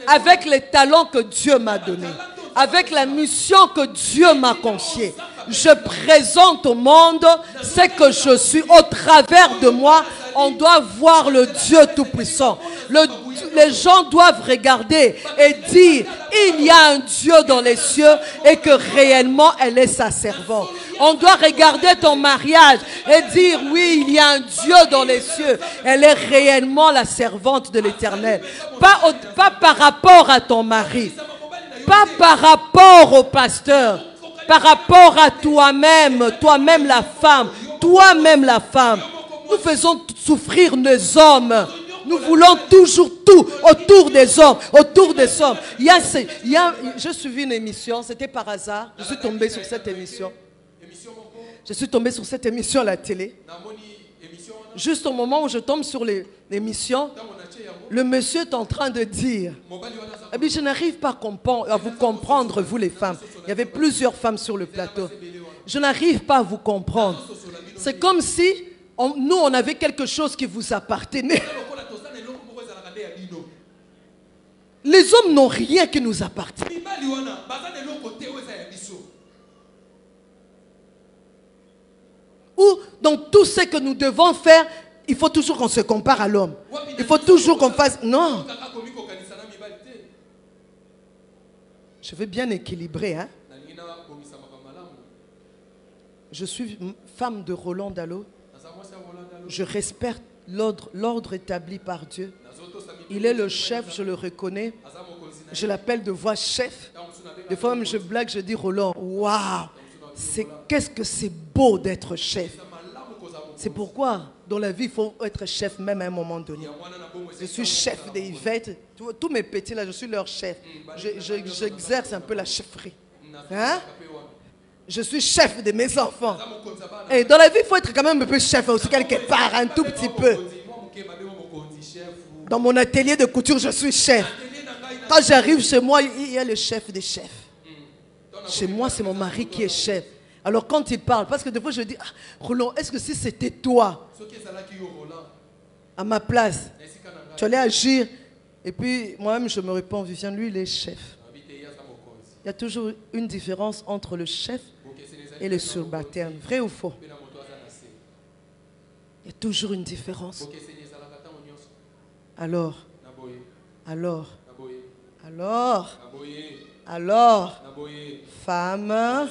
avec les talents que Dieu m'a donnés, avec la mission que Dieu m'a confiée, je présente au monde ce que je suis. Au travers de moi, on doit voir le Dieu Tout-Puissant. Les gens doivent regarder et dire, il y a un Dieu dans les cieux et que réellement elle est sa servante. On doit regarder ton mariage et dire, oui, il y a un Dieu dans les cieux. Elle est réellement la servante de l'Éternel. Pas par rapport à ton mari. Pas par rapport au pasteur. Par rapport à toi-même. Toi-même la femme. Toi-même la femme. Nous faisons souffrir nos hommes. Nous voulons toujours tout autour des hommes, autour des hommes. Je suivis une émission, c'était par hasard. Je suis tombé sur cette émission. Je suis tombé sur cette émission à la télé. Juste au moment où je tombe sur l'émission, le monsieur est en train de dire, eh bien, je n'arrive pas à vous comprendre, vous les femmes. Il y avait plusieurs femmes sur le plateau. Je n'arrive pas à vous comprendre. C'est comme si nous, on avait quelque chose qui vous appartenait. Les hommes n'ont rien qui nous appartient. Ou dans tout ce que nous devons faire, il faut toujours qu'on se compare à l'homme. Il faut toujours qu'on fasse... Non. Je veux bien équilibrer. Hein? Je suis femme de Roland Dallot. Je respecte l'ordre établi par Dieu. Il est le chef, je le reconnais. Je l'appelle de voix chef. Des fois même je blague, je dis Roland, waouh, qu'est-ce que c'est beau d'être chef. C'est pourquoi dans la vie il faut être chef même à un moment donné. Je suis chef des Yvette. Tous mes petits là, je suis leur chef. J'exerce un peu la chefferie. Hein? Je suis chef de mes enfants. Et dans la vie, il faut être quand même un peu chef aussi quelque part, un tout petit peu. Dans mon atelier de couture, je suis chef. Quand j'arrive chez moi, il y a le chef des chefs. Chez moi, c'est mon mari qui est chef. Alors quand il parle, parce que des fois je dis, ah, Roland, est-ce que si c'était toi, à ma place, tu allais agir? Et puis moi-même je me réponds, Viviane, lui il est chef. Il y a toujours une différence entre le chef et le subalterne. Vrai ou faux? Il y a toujours une différence. Alors, femme,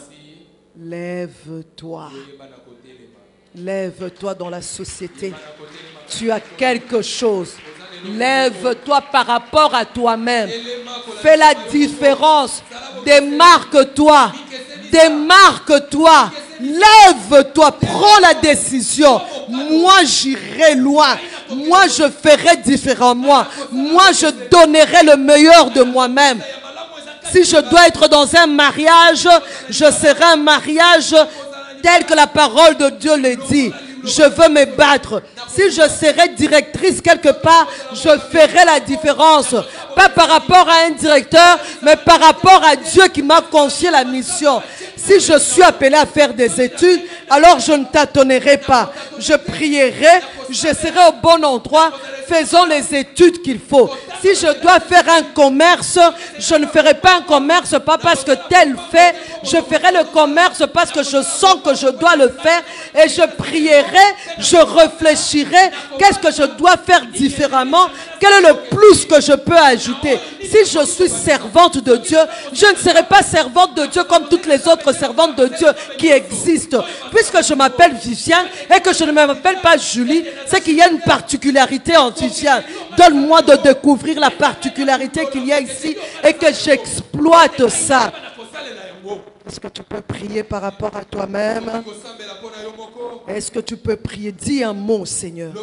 lève-toi. Lève-toi dans la société. Tu as quelque chose. Lève-toi par rapport à toi-même. Fais la différence. Démarque-toi. Démarque-toi. Lève-toi. Prends la décision. Moi, j'irai loin. Moi, je ferai différemment. Moi, je donnerai le meilleur de moi-même. Si je dois être dans un mariage, je serai un mariage tel que la parole de Dieu le dit. Je veux me battre. Si je serai directrice quelque part, je ferai la différence. Pas par rapport à un directeur, mais par rapport à Dieu qui m'a confié la mission. Si je suis appelé à faire des études, alors je ne tâtonnerai pas. Je prierai, je serai au bon endroit. Faisons les études qu'il faut. Si je dois faire un commerce, je ne ferai pas un commerce pas parce que tel fait. Je ferai le commerce parce que je sens que je dois le faire. Et je prierai, je réfléchirai. Qu'est-ce que je dois faire différemment? Quel est le plus que je peux ajouter? Si je suis servante de Dieu, je ne serai pas servante de Dieu comme toutes les autres servantes de Dieu qui existent. Puisque je m'appelle Viviane et que je ne m'appelle pas Julie, c'est qu'il y a une particularité en Viviane. Donne-moi de découvrir la particularité qu'il y a ici et que j'exploite ça. Est-ce que tu peux prier par rapport à toi-même? Est-ce que tu peux prier? Dis un mot, Seigneur.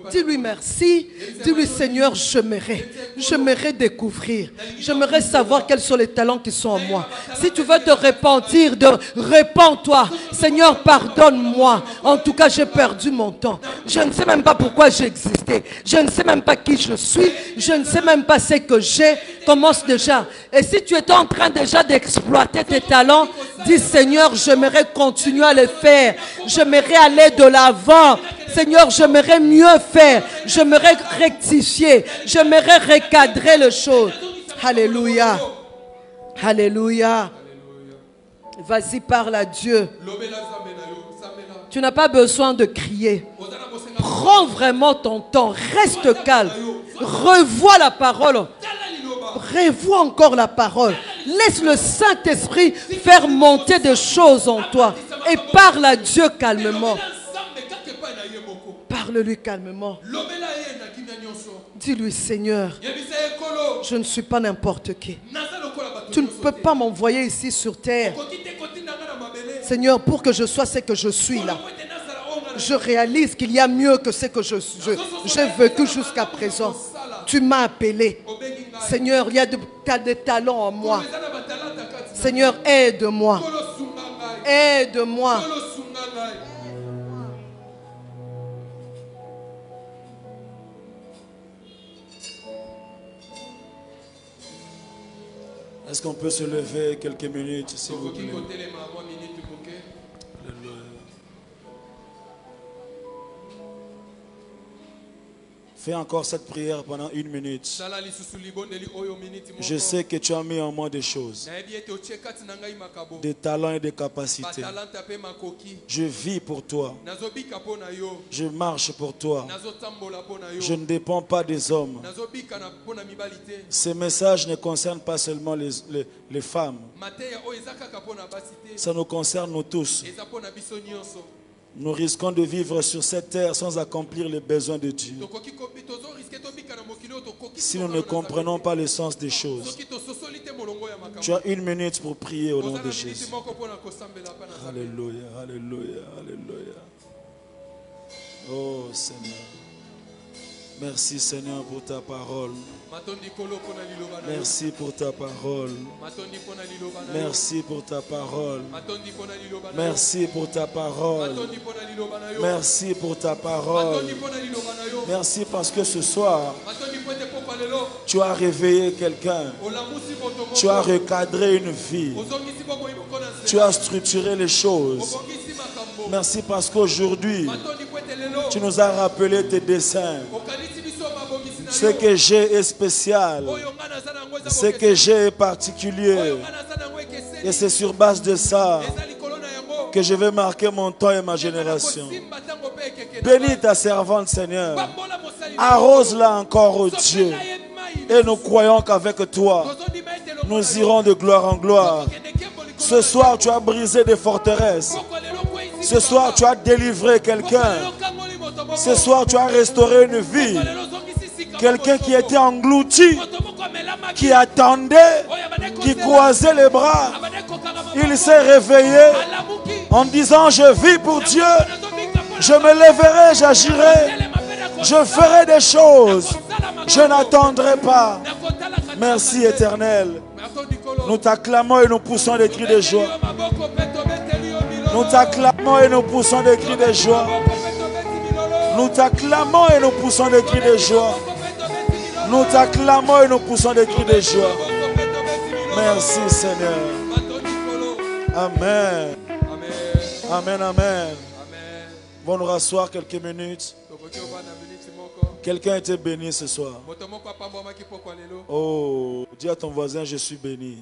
Dis-lui merci. Dis-lui, Seigneur, j'aimerais découvrir. J'aimerais savoir quels sont les talents qui sont en moi. Si tu veux te repentir, répands-toi. Seigneur, pardonne-moi. En tout cas, j'ai perdu mon temps. Je ne sais même pas pourquoi j'ai existé. Je ne sais même pas qui je suis. Je ne sais même pas ce que j'ai. Commence déjà. Et si tu es en train déjà d'exploiter tes talents, dis, Seigneur, j'aimerais continuer à le faire. J'aimerais aller de l'avant. Seigneur, j'aimerais mieux faire. J'aimerais rectifier. J'aimerais recadrer les choses. Alléluia. Alléluia. Vas-y, parle à Dieu. Tu n'as pas besoin de crier. Prends vraiment ton temps. Reste calme. Revois la parole. Revois encore la parole. Laisse le Saint-Esprit faire monter des choses en toi. Et parle à Dieu calmement. Parle-lui calmement. Dis-lui, Seigneur, je ne suis pas n'importe qui. Tu ne peux pas m'envoyer ici sur terre, Seigneur, pour que je sois ce que je suis là. Je réalise qu'il y a mieux que ce que j'ai vécu jusqu'à présent. Tu m'as appelé. Seigneur, il y a des talents en moi. Seigneur, aide-moi. Aide-moi. Est-ce qu'on peut se lever quelques minutes, s'il vous plaît? Fais encore cette prière pendant 1 minute. Je sais que tu as mis en moi des choses, des talents et des capacités. Je vis pour toi. Je marche pour toi. Je ne dépends pas des hommes. Ces messages ne concernent pas seulement les femmes. Ça nous concerne nous tous. Nous risquons de vivre sur cette terre sans accomplir les besoins de Dieu. Si nous ne comprenons pas le sens des choses. Tu as 1 minute pour prier au nom de Jésus. Alléluia, alléluia, alléluia. Oh Seigneur. Merci Seigneur pour ta parole. Merci pour ta parole. Merci pour ta parole. Merci pour ta parole. Merci pour ta parole. Merci parce que ce soir, tu as réveillé quelqu'un. Tu as recadré une vie. Tu as structuré les choses. Merci parce qu'aujourd'hui, tu nous as rappelé tes desseins. Ce que j'ai est spécial. Ce que j'ai est particulier. Et c'est sur base de ça que je vais marquer mon temps et ma génération. Bénis ta servante, Seigneur. Arrose-la encore, oh Dieu. Et nous croyons qu'avec toi, nous irons de gloire en gloire. Ce soir, tu as brisé des forteresses. Ce soir, tu as délivré quelqu'un. Ce soir, tu as restauré une vie. Quelqu'un qui était englouti, qui attendait, qui croisait les bras. Il s'est réveillé en disant, je vis pour Dieu. Je me lèverai, j'agirai. Je ferai des choses. Je n'attendrai pas. Merci éternel. Nous t'acclamons et nous poussons des cris de joie. Nous t'acclamons et nous poussons des cris de joie. Nous t'acclamons et nous poussons des cris de joie. Nous t'acclamons et nous poussons des cris de joie. Merci Seigneur. Amen. Amen, amen. Bon, nous rasseoir quelques minutes. Quelqu'un a été béni ce soir. Oh, dis à ton voisin, je suis béni.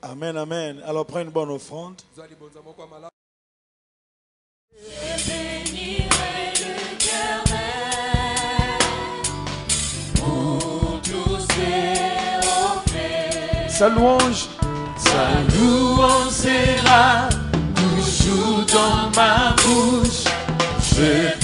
Amen, amen. Alors prends une bonne offrande. Sa louange sera toujours dans ma bouche. Je